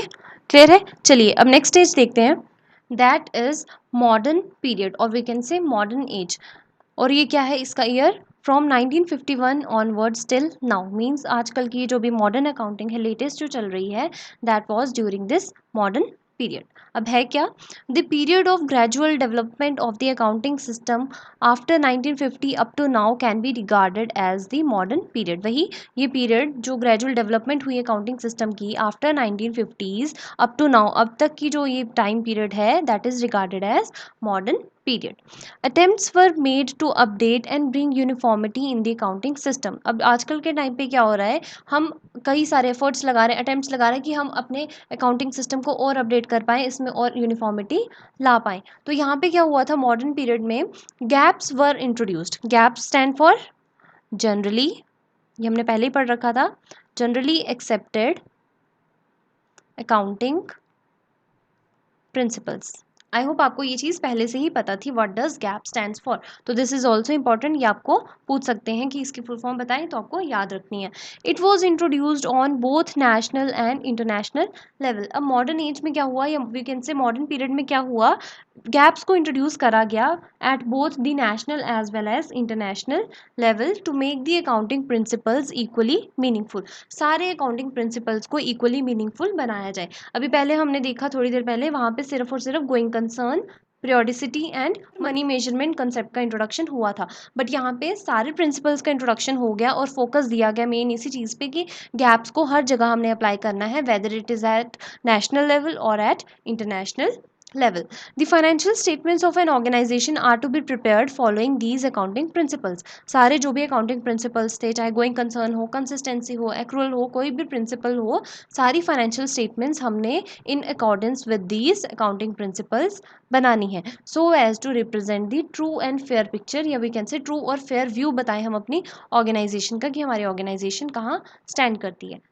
क्लियर है। चलिए अब नेक्स्ट स्टेज देखते हैं, दैट इज मॉडर्न पीरियड, और we can say modern age. और ये क्या है, इसका year from 1951 onwards till now, means आजकल की जो भी मॉडर्न अकाउंटिंग है लेटेस्ट जो चल रही है, that was during this modern period. अब है क्या, the period of gradual development of the accounting system after 1950 up to now can be regarded as the modern period. वही ये पीरियड जो ग्रेजुअल डेवलपमेंट हुई अकाउंटिंग सिस्टम की after 1950s up to now, अब तक की जो ये टाइम पीरियड है, that is regarded as modern period. Attempts were made to update and bring uniformity in the accounting system. अब आजकल के टाइम पे क्या हो रहा है, हम कई सारे एफर्ट्स लगा रहे हैं, अटेम्प्ट्स लगा रहे हैं कि हम अपने अकाउंटिंग सिस्टम को और अपडेट कर पाएँ, इसमें और यूनिफॉर्मिटी ला पाएँ। तो यहाँ पे क्या हुआ था, मॉडर्न पीरियड में gaps were introduced. Gaps stand for generally, ये हमने पहले ही पढ़ रखा था, generally accepted accounting principles. I hope आपको ये चीज़ पहले से ही पता थी, what does gap stands for. तो दिस इज ऑल्सो इंपॉर्टेंट, ये आपको पूछ सकते हैं कि इसकी फुल फॉर्म बताएं, तो आपको याद रखनी है। It was introduced on both national and international level. अब मॉडर्न एज में क्या हुआ, या we can say modern period में क्या हुआ, गैप्स को इंट्रोड्यूस करा गया at both the national as well as international level to make the accounting principles equally meaningful. सारे अकाउंटिंग प्रिंसिपल्स को इक्वली मीनिंगफुल बनाया जाए। अभी पहले हमने देखा थोड़ी देर पहले, वहाँ पे सिर्फ और सिर्फ going concern, periodicity and money measurement concept का इंट्रोडक्शन हुआ था, बट यहाँ पे सारे प्रिंसिपल्स का इंट्रोडक्शन हो गया और फोकस दिया गया मेन इसी चीज़ पे कि गैप्स को हर जगह हमने अप्लाई करना है, whether it is at national level और at international level. The financial statements of an organization are to be prepared following these accounting principles. सारे जो भी accounting principles थे, चाहे going concern हो, consistency हो, accrual हो, कोई भी principle हो, सारी financial statements हमने in accordance with these accounting principles बनानी है, so as to represent the true and fair picture, या we can say true और fair view बताएं हम अपनी organization का कि हमारी organization कहाँ stand करती है।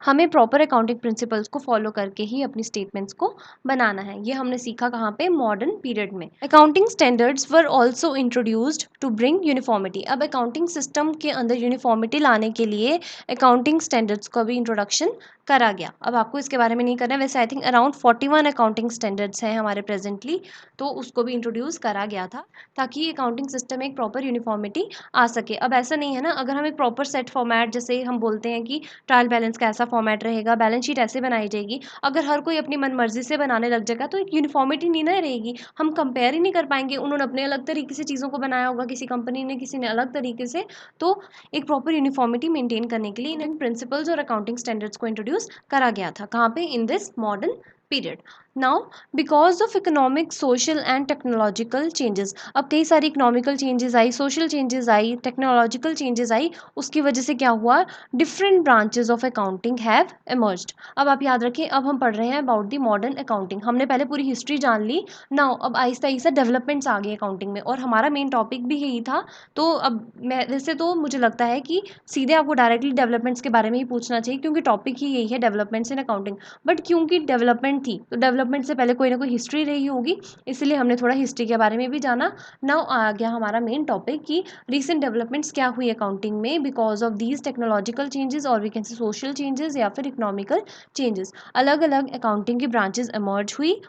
हमें प्रॉपर अकाउंटिंग प्रिंसिपल्स को फॉलो करके ही अपनी स्टेटमेंट्स को बनाना है। ये हमने सीखा कहाँ पे, मॉडर्न पीरियड में। Accounting standards were also introduced to bring uniformity. अब अकाउंटिंग सिस्टम के अंदर यूनिफॉर्मिटी लाने के लिए अकाउंटिंग स्टैंडर्ड्स का भी इंट्रोडक्शन करा गया। अब आपको इसके बारे में नहीं करना है, वैसे I think around 41 accounting standards हैं हमारे प्रेजेंटली, तो उसको भी इंट्रोड्यूस करा गया था ताकि अकाउंटिंग सिस्टम में एक प्रॉपर यूनिफॉर्मिटी आ सके। अब ऐसा नहीं है ना, अगर हम एक प्रॉपर सेट फॉर्मेट, जैसे हम बोलते हैं कि ट्रायल बैलेंस का ऐसा फॉर्मेट रहेगा, बैलेंस शीट ऐसे बनाई जाएगी, अगर हर कोई अपनी मनमर्जी से बनाने लग जाएगा तो एक यूनिफॉर्मिटी नहीं ना रहेगी, हम कंपेयर ही नहीं कर पाएंगे। उन्होंने अपने अलग तरीके से चीज़ों को बनाया होगा, किसी कंपनी ने, किसी ने अलग तरीके से। तो एक प्रॉपर यूनिफॉर्मिटी मेंटेन करने के लिए इन प्रिंसिपल्स और अकाउंटिंग स्टैंडर्ड्स को इंट्रोड्यूस करा गया था। कहाँ पे, in this modern period. Now because of economic, social and technological changes, अब कई सारी इकोनॉमिकल चेंजेस आई, सोशल चेंजेस आई, टेक्नोलॉजिकल चेंजेस आई, उसकी वजह से क्या हुआ, different branches of accounting have emerged. अब आप याद रखें, अब हम पढ़ रहे हैं अबाउट द मॉडर्न अकाउंटिंग। हमने पहले पूरी हिस्ट्री जान ली, नाउ अब आहिस्ता आहिस्ता डेवलपमेंट्स आ गए अकाउंटिंग में, और हमारा मेन टॉपिक भी यही था। तो अब मैं वैसे तो मुझे लगता है कि सीधे आपको डायरेक्टली डेवलपमेंट्स के बारे में ही पूछना चाहिए, क्योंकि टॉपिक ही यही है, डेवलपमेंट्स इन अकाउंटिंग। बट क्योंकि डेवलपमेंट थी, तो डेवलपमेंट से पहले कोई ना कोई हिस्ट्री रही होगी, इसलिए हमने थोड़ा हिस्ट्री के बारे में भी जाना। नाउ आ गया हमारा मेन टॉपिक कि रीसेंट डेवलपमेंट्स क्या हुई अकाउंटिंग में because of these technological changes, और we can say social changes या फिर इकोनॉमिकल चेंजेस। अलग अलग अकाउंटिंग की ब्रांचेस इमर्ज हुई,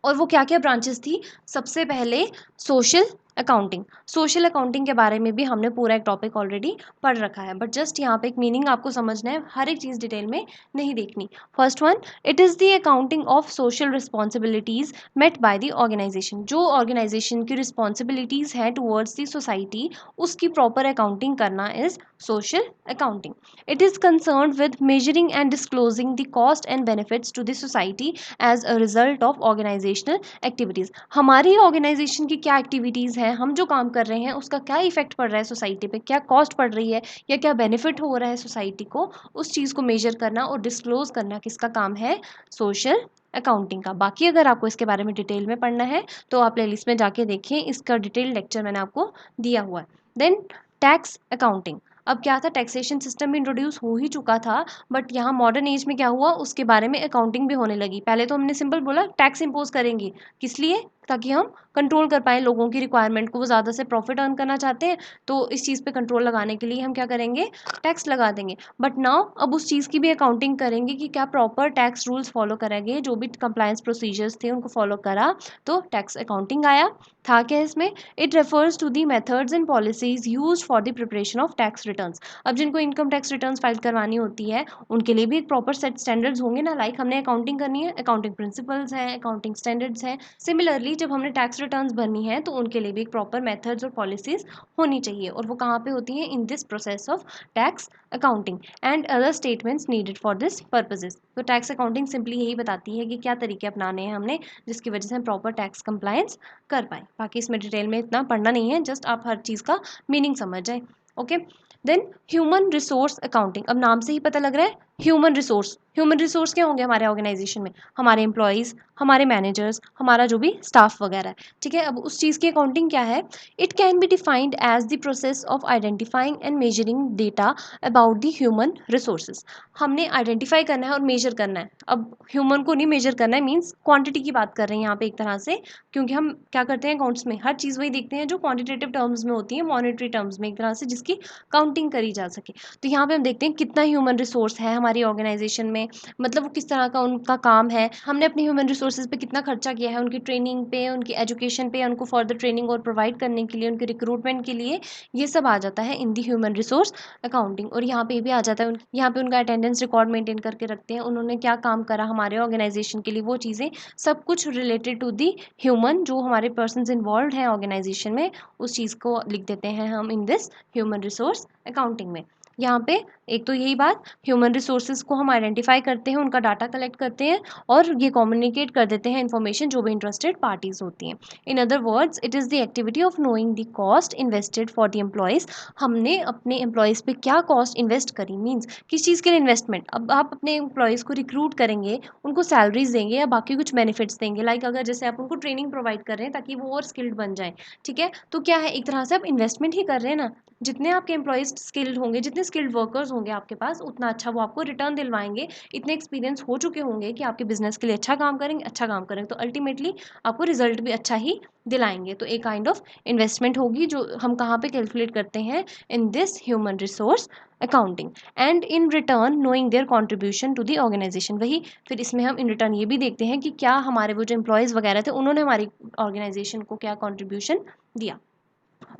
और वो क्या क्या ब्रांचेस थी। सबसे पहले सोशल अकाउंटिंग। सोशल अकाउंटिंग के बारे में भी हमने पूरा एक टॉपिक ऑलरेडी पढ़ रखा है, बट जस्ट यहाँ पे एक मीनिंग आपको समझना है, हर एक चीज़ डिटेल में नहीं देखनी। First one, it is the accounting of social responsibilities met by the organisation. जो ऑर्गेनाइजेशन की रिस्पॉन्सिबिलिटीज़ हैं टुवर्ड्स द सोसाइटी, उसकी प्रॉपर अकाउंटिंग करना is social accounting. It is concern with measuring and disclosing the cost and benefits to the society as a result of organisational activities. हमारी organisation की क्या activities हैं, हम जो काम कर रहे हैं उसका क्या इफेक्ट पड़ रहा है सोसाइटी पे, क्या कॉस्ट पड़ रही है या क्या बेनिफिट हो रहा है सोसाइटी को, उस चीज़ को मेजर करना और डिस्क्लोज करना किसका काम है, सोशल अकाउंटिंग का। बाकी अगर आपको इसके बारे में डिटेल में पढ़ना है तो आप प्लेलिस्ट में जाके देखें, इसका डिटेल लेक्चर मैंने आपको दिया हुआ है। Then tax accounting. अब क्या था, टैक्सेशन सिस्टम भी इंट्रोड्यूस हो ही चुका था, बट यहाँ मॉडर्न एज में क्या हुआ, उसके बारे में अकाउंटिंग भी होने लगी। पहले तो हमने सिंपल बोला टैक्स इम्पोज करेंगे, किस लिए, ताकि हम कंट्रोल कर पाएँ लोगों की रिक्वायरमेंट को। वो ज़्यादा से प्रॉफिट अर्न करना चाहते हैं, तो इस चीज़ पे कंट्रोल लगाने के लिए हम क्या करेंगे, टैक्स लगा देंगे। बट नाउ अब उस चीज़ की भी अकाउंटिंग करेंगे कि क्या प्रॉपर टैक्स रूल्स फॉलो करा गए, जो भी कंप्लायंस प्रोसीजर्स थे उनको फॉलो करा, तो टैक्स अकाउंटिंग आया। था क्या इसमें, it refers to the methods and policies used for the preparation of tax returns. अब जिनको इनकम टैक्स रिटर्न्स फाइल करवानी होती है उनके लिए भी एक प्रॉपर सेट स्टैंडर्ड्स होंगे ना, लाइक हमने अकाउंटिंग करनी है, अकाउंटिंग प्रिंसिपल्स हैं, अकाउंटिंग स्टैंडर्ड्स हैं। सिमिलरली जब हमने टैक्स रिटर्न्स भरनी है तो उनके लिए भी एक प्रॉपर मेथड्स और पॉलिसीज होनी चाहिए, और वो कहाँ पे होती हैं, in this process of tax accounting and other statements needed for this purposes. तो टैक्स अकाउंटिंग सिंपली यही बताती है कि क्या तरीके अपनाने हैं हमने, जिसकी वजह से हम प्रॉपर टैक्स कंप्लायंस कर पाए। बाकी इसमें डिटेल में इतना पढ़ना नहीं है, जस्ट आप हर चीज़ का मीनिंग समझ जाए। Okay, then human resource accounting. अब नाम से ही पता लग रहा है ह्यूमन रिसोर्स। ह्यूमन रिसोर्स क्या होंगे हमारे ऑर्गेनाइजेशन में, हमारे एम्प्लॉयज़, हमारे मैनेजर्स, हमारा जो भी स्टाफ वगैरह है, ठीक है। अब उस चीज़ की अकाउंटिंग क्या है, it can be defined as the process of identifying and measuring data about the human resources. हमने आइडेंटिफाई करना है और मेजर करना है। अब ह्यूमन को नहीं मेजर करना है, मीन्स क्वांटिटी की बात कर रहे हैं यहाँ पे एक तरह से, क्योंकि हम क्या करते हैं अकाउंट्स में, हर चीज़ वही देखते हैं जो क्वांटिटेटिव टर्म्स में होती है, मॉनेटरी टर्म्स में एक तरह से, जिसकी काउंटिंग करी जा सके। तो यहाँ पे हम देखते हैं कितना ह्यूमन रिसोर्स है हमारी ऑर्गेनाइजेशन में, मतलब वो किस तरह का उनका काम है, हमने अपने ह्यूमन रिसोर्सेज पे कितना खर्चा किया है, उनकी ट्रेनिंग पे, उनकी एजुकेशन पे, उनको फर्दर ट्रेनिंग और प्रोवाइड करने के लिए, उनके रिक्रूटमेंट के लिए, ये सब आ जाता है इन दी ह्यूमन रिसोर्स अकाउंटिंग। और यहाँ पे ये भी आ जाता है, यहाँ पे उनका अटेंडेंस रिकॉर्ड मेंटेन करके रखते हैं, उन्होंने क्या काम करा हमारे ऑर्गेनाइजेशन के लिए, वो चीज़ें सब कुछ रिलेटेड टू दी ह्यूमन, जो हमारे पर्सनस इन्वॉल्व हैं ऑर्गेनाइजेशन में, उस चीज़ को लिख देते हैं हम इन दिस ह्यूमन रिसोर्स अकाउंटिंग में। यहाँ पे एक तो यही बात, ह्यूमन रिसोर्सेज को हम आइडेंटिफाई करते हैं, उनका डाटा कलेक्ट करते हैं और ये कम्युनिकेट कर देते हैं इन्फॉर्मेशन जो भी इंटरेस्टेड पार्टीज होती हैं। इन other words, it is the activity of knowing the cost invested for the employees. हमने अपने एम्प्लॉयज़ पे क्या कॉस्ट इन्वेस्ट करी, मीन्स किस चीज़ के लिए इन्वेस्टमेंट। अब आप अपने एम्प्लॉयज़ को रिक्रूट करेंगे, उनको सैलरीज देंगे या बाकी कुछ बेनिफिट्स देंगे, लाइक अगर जैसे आप उनको ट्रेनिंग प्रोवाइड कर रहे हैं ताकि वो और स्किल्ड बन जाए, ठीक है, तो क्या है, एक तरह से आप इन्वेस्टमेंट ही कर रहे हैं ना। जितने आपके एम्प्लॉयज़ स्किल्ड होंगे, जितने स्किल्ड वर्कर्स होंगे आपके पास, उतना अच्छा वो आपको रिटर्न दिलवाएंगे। इतने एक्सपीरियंस हो चुके होंगे कि आपके बिजनेस के लिए अच्छा काम करेंगे, तो अल्टीमेटली आपको रिजल्ट भी अच्छा ही दिलाएंगे। तो एक काइंड ऑफ इन्वेस्टमेंट होगी जो हम कहाँ पे कैलकुलेट करते हैं, in this human resource accounting. And in return knowing their contribution to the organisation. वही फिर इसमें हम इन रिटर्न ये भी देखते हैं कि क्या हमारे वो जो एम्प्लॉयज़ वगैरह थे उन्होंने हमारी ऑर्गेनाइजेशन को क्या कॉन्ट्रीब्यूशन दिया।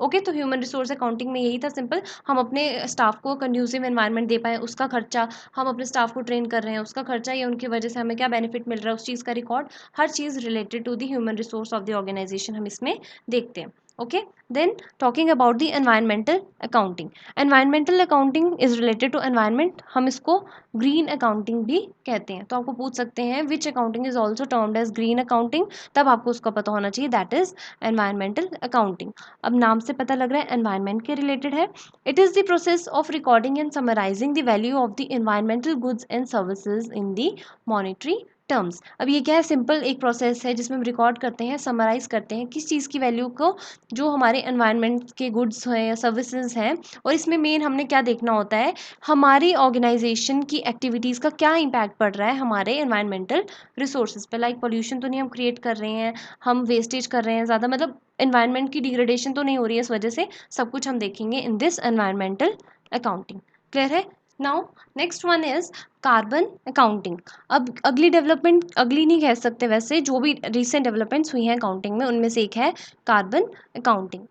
ओके, तो ह्यूमन रिसोर्स अकाउंटिंग में यही था सिंपल, हम अपने स्टाफ को कंड्यूसिव एनवायरनमेंट दे पाएँ उसका खर्चा, हम अपने स्टाफ को ट्रेन कर रहे हैं उसका खर्चा, या उनकी वजह से हमें क्या बेनिफिट मिल रहा है उस चीज़ का रिकॉर्ड, हर चीज़ related to the human resource of the organisation हम इसमें देखते हैं। Okay, then talking about the environmental accounting. Environmental accounting is related to environment, हम इसको ग्रीन अकाउंटिंग भी कहते हैं। तो आपको पूछ सकते हैं which accounting is also termed as green accounting, तब आपको उसका पता होना चाहिए, दैट इज एनवायरमेंटल अकाउंटिंग। अब नाम से पता लग रहा है एनवायरनमेंट के रिलेटेड है। It is the process of recording and summarising the value of the environmental goods and services in the monetary terms. अब ये क्या है, सिंपल एक प्रोसेस है जिसमें हम रिकॉर्ड करते हैं, समराइज करते हैं किस चीज़ की वैल्यू को, जो हमारे एनवायरनमेंट के गुड्स हैं या सर्विसेज हैं। और इसमें मेन हमने क्या देखना होता है, हमारी ऑर्गेनाइजेशन की एक्टिविटीज़ का क्या इम्पैक्ट पड़ रहा है हमारे एनवायरमेंटल रिसोर्सेज पे। लाइक पोल्यूशन तो नहीं हम क्रिएट कर रहे हैं, हम वेस्टेज कर रहे हैं ज़्यादा, मतलब एनवायरनमेंट की डिग्रेडेशन तो नहीं हो रही है, इस वजह से सब कुछ हम देखेंगे in this environmental accounting. Clear है। Now next one is carbon accounting. अब अगली डेवलपमेंट, अगली नहीं कह सकते वैसे, जो भी रिसेंट डेवलपमेंट्स हुई हैं अकाउंटिंग में उनमें से एक है carbon accounting,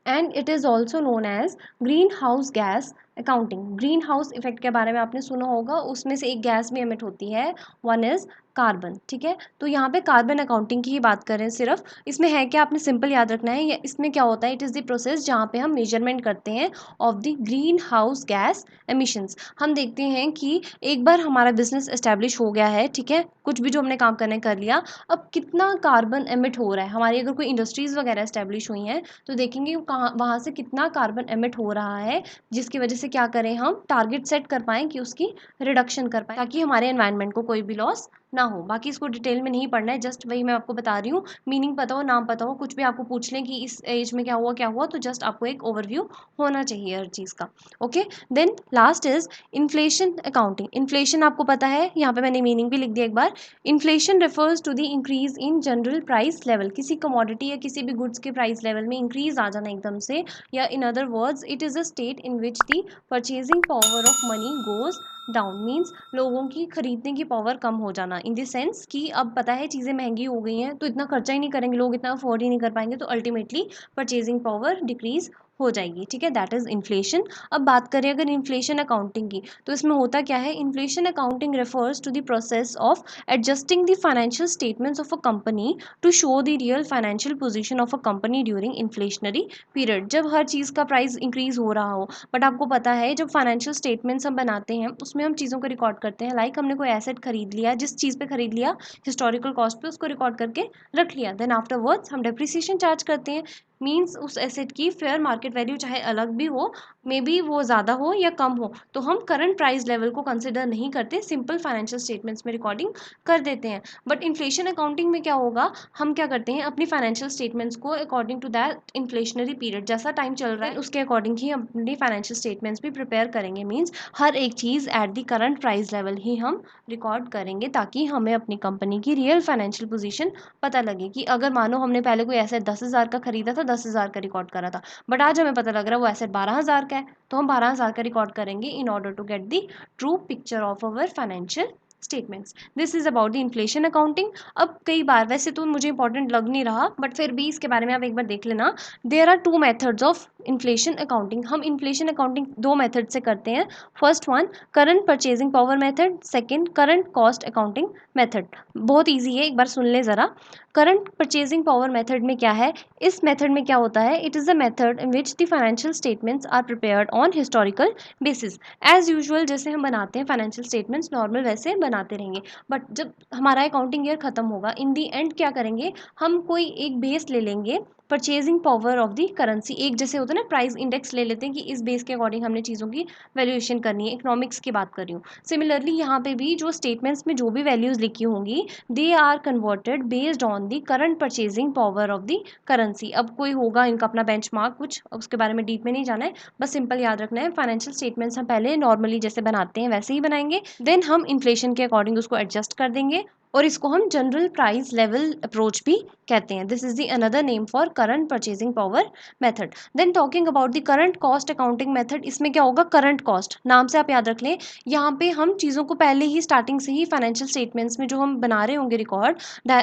and it is also known as green house gas accounting. Green house effect के बारे में आपने सुना होगा, उसमें से एक गैस भी एमिट होती है, वन इज कार्बन, ठीक है। तो यहाँ पे कार्बन अकाउंटिंग की ही बात करें सिर्फ, इसमें है क्या, आपने सिंपल याद रखना है, या इसमें क्या होता है, इट इज़ द प्रोसेस जहाँ पे हम मेजरमेंट करते हैं of the green house gas emissions. हम देखते हैं कि एक बार हमारा बिजनेस एस्टेब्लिश हो गया है, ठीक है, कुछ भी जो हमने काम करने कर लिया, अब कितना कार्बन एमिट हो रहा है, हमारी अगर कोई इंडस्ट्रीज़ वगैरह एस्टेब्लिश हुई हैं तो देखेंगे कहाँ, वहाँ से कितना कार्बन एमिट हो रहा है, जिसकी वजह से क्या करें, हम टारगेट सेट कर पाएँ कि उसकी रिडक्शन कर पाएँ, ताकि हमारे एनवायरनमेंट को कोई भी लॉस ना हो। बाकी इसको डिटेल में नहीं पढ़ना है, जस्ट वही मैं आपको बता रही हूँ। मीनिंग पता हो, नाम पता हो, कुछ भी आपको पूछ लें कि इस एज में क्या हुआ, तो जस्ट आपको एक ओवरव्यू होना चाहिए हर चीज़ का। Okay, then last is inflation accounting. Inflation आपको पता है, यहाँ पे मैंने मीनिंग भी लिख दिया एक बार। Inflation refers to the increase in general price level. किसी कमोडिटी या किसी भी गुड्स के प्राइस लेवल में इंक्रीज आ जाना एकदम से, या in other words it is a state in which the purchasing power of money goes down. Means लोगों की खरीदने की पावर कम हो जाना, इन द सेंस कि अब पता है चीज़ें महंगी हो गई हैं, तो इतना खर्चा ही नहीं करेंगे लोग, इतना अफोर्ड ही नहीं कर पाएंगे, तो अल्टीमेटली परचेजिंग पावर डिक्रीज हो जाएगी। ठीक है, दैट इज इन्फ्लेशन। अब बात करें अगर इन्फ्लेशन अकाउंटिंग की, तो इसमें होता क्या है, inflation accounting refers to the process of adjusting the financial statements of a company to show the real financial position of a company during inflationary period. जब हर चीज़ का प्राइस इंक्रीज हो रहा हो, बट आपको पता है जब फाइनेंशियल स्टेटमेंट्स हम बनाते हैं उसमें हम चीज़ों को रिकॉर्ड करते हैं, लाइक हमने कोई एसेट खरीद लिया, जिस चीज़ पे खरीद लिया हिस्टोरिकल कॉस्ट पे उसको रिकॉर्ड करके रख लिया, देन आफ्टरवर्ड्स हम डेप्रिसिएशन चार्ज करते हैं। मीन्स उस एसेट की फेयर मार्केट वैल्यू चाहे अलग भी हो, मे बी वो ज़्यादा हो या कम हो, तो हम करंट प्राइस लेवल को कंसिडर नहीं करते, सिंपल फाइनेंशियल स्टेटमेंट्स में रिकॉर्डिंग कर देते हैं। बट इन्फ्लेशन अकाउंटिंग में क्या होगा, हम क्या करते हैं अपनी फाइनेंशियल स्टेटमेंट्स को according to that inflationary period, जैसा टाइम चल रहा है उसके अकॉर्डिंग ही हम अपनी फाइनेंशियल स्टेटमेंट्स भी प्रिपेयर करेंगे। मीन्स हर एक चीज़ at the current price level ही हम रिकॉर्ड करेंगे, ताकि हमें अपनी कंपनी की रियल फाइनेंशियल पोजीशन पता लगे कि अगर मानो हमने पहले कोई एसेट 10,000 का खरीदा था, 10,000 का रिकॉर्ड करा था, बट आज हमें पता लग रहा है वो एसेट 12,000 का है, तो हम 12,000 का रिकॉर्ड करेंगे in order to get the true picture of our financial statements. This is about the inflation accounting. अब कई बार, वैसे तो मुझे इंपॉर्टेंट लग नहीं रहा, बट फिर भी इसके बारे में आप एक बार देख लेना। There are two methods of inflation accounting. हम इन्फ्लेशन अकाउंटिंग दो मेथड से करते हैं। First one current purchasing power method, second current cost accounting method. बहुत ईजी है, एक बार सुन ले ज़रा। करंट परचेजिंग पावर मेथड में क्या है, इस मेथड में क्या होता है, it is a method in which the financial statements are prepared on historical basis. As usual जैसे हम बनाते हैं फाइनेंशियल स्टेटमेंट्स नॉर्मल, वैसे बनाते रहेंगे, बट जब हमारा अकाउंटिंग ईयर खत्म होगा, इन दी एंड क्या करेंगे, हम कोई एक बेस ले लेंगे, purchasing power of the currency. एक जैसे होता है ना, प्राइस इंडेक्स ले लेते हैं कि इस बेस के अकॉर्डिंग हमने चीज़ों की वैल्यूएशन करनी है, इकोनॉमिक्स की बात कर रही हूँ। सिमिलरली यहाँ पे भी जो स्टेटमेंट्स में जो भी वैल्यूज़ लिखी होंगी, they are converted based on the current purchasing power of the currency. अब कोई होगा इनका अपना बेंचमार्क कुछ, उसके बारे में डीप में नहीं जाना है, बस सिंपल याद रखना है फाइनेंशियल स्टेटमेंट्स हम पहले नॉर्मली जैसे बनाते हैं वैसे ही बनाएंगे, देन हम इन्फ्लेशन के अकॉर्डिंग उसको एडजस्ट कर देंगे, और इसको हम जनरल प्राइस लेवल अप्रोच भी कहते हैं। This is the another name for current purchasing power method. Then talking about the current cost accounting method, इसमें क्या होगा, करंट कॉस्ट नाम से आप याद रख लें, यहाँ पे हम चीज़ों को पहले ही स्टार्टिंग से ही फाइनेंशियल स्टेटमेंट्स में जो हम बना रहे होंगे रिकॉर्ड,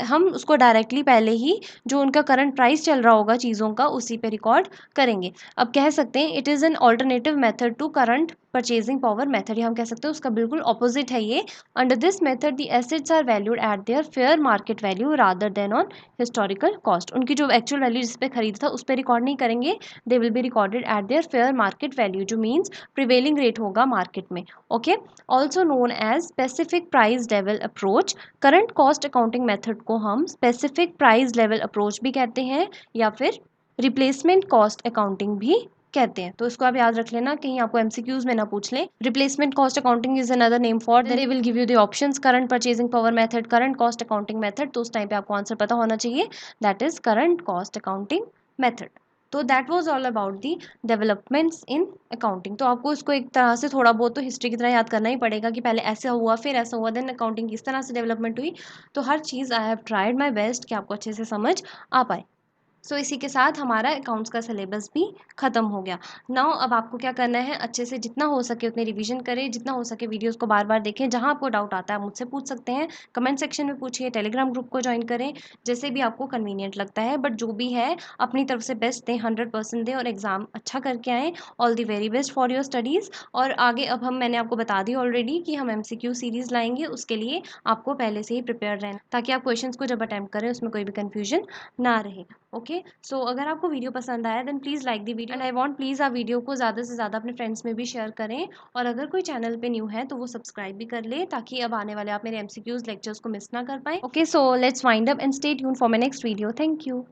हम उसको डायरेक्टली पहले ही जो उनका करंट प्राइस चल रहा होगा चीज़ों का, उसी पे रिकॉर्ड करेंगे। अब कह सकते हैं it is an alternative method to current purchasing power method, या हम कह सकते हैं उसका बिल्कुल ऑपोजिट है ये। Under this method the assets are valued at their fair market value rather than on historical cost. उनकी जो एक्चुअल वैल्यू जिस पे खरीदा था उस पर रिकॉर्ड नहीं करेंगे, they will be recorded at their fair market value, जो मीन्स प्रिवेलिंग रेट होगा मार्केट में। Okay, also known as specific price level approach. Current cost accounting method को हम स्पेसिफिक प्राइस लेवल अप्रोच भी कहते हैं, या फिर रिप्लेसमेंट कॉस्ट अकाउंटिंग भी कहते हैं। तो इसको आप याद रख लेना, कहीं आपको एमसीक्यूज में ना पूछ लें। Replacement cost accounting is another name for, they will give you the options current purchasing power method, current cost accounting method, तो उस टाइम पे आपको आंसर पता होना चाहिए, that is current cost accounting method. तो that was all about the developments in accounting. तो आपको इसको एक तरह से थोड़ा बहुत तो हिस्ट्री की तरह याद करना ही पड़ेगा कि पहले ऐसा हुआ फिर ऐसा हुआ, देन अकाउंटिंग किस तरह से डेवलपमेंट हुई। तो हर चीज़ I have tried my best कि आपको अच्छे से समझ आ पाए। सो इसी के साथ हमारा अकाउंट्स का सिलेबस भी ख़त्म हो गया। नाउ अब आपको क्या करना है, अच्छे से जितना हो सके उतनी रिवीजन करें, जितना हो सके वीडियोस को बार बार देखें, जहाँ आपको डाउट आता है आप मुझसे पूछ सकते हैं, कमेंट सेक्शन में पूछिए, टेलीग्राम ग्रुप को ज्वाइन करें, जैसे भी आपको कन्वीनियंट लगता है, बट जो भी है अपनी तरफ से बेस्ट दें, 100% दें और एग्ज़ाम अच्छा करके आएँ। All the very best for your studies. और आगे अब मैंने आपको बता दी ऑलरेडी कि हम MCQ सीरीज़ लाएंगे, उसके लिए आपको पहले से ही प्रिपेयर रहना, ताकि आप क्वेश्चंस को जब अटैम्प्ट करें उसमें कोई भी कन्फ्यूजन ना रहे। ओके, सो अगर आपको वीडियो पसंद आया then please like the video, and I want please आप वीडियो को ज़्यादा से ज़्यादा अपने फ्रेंड्स में भी शेयर करें। और अगर कोई चैनल पे न्यू है तो वो सब्सक्राइब भी कर ले, ताकि अब आने वाले आप मेरे MCQs लेक्चर्स को मिस ना कर पाएँ। Okay, so let's wind up and stay tuned for my next video. Thank you.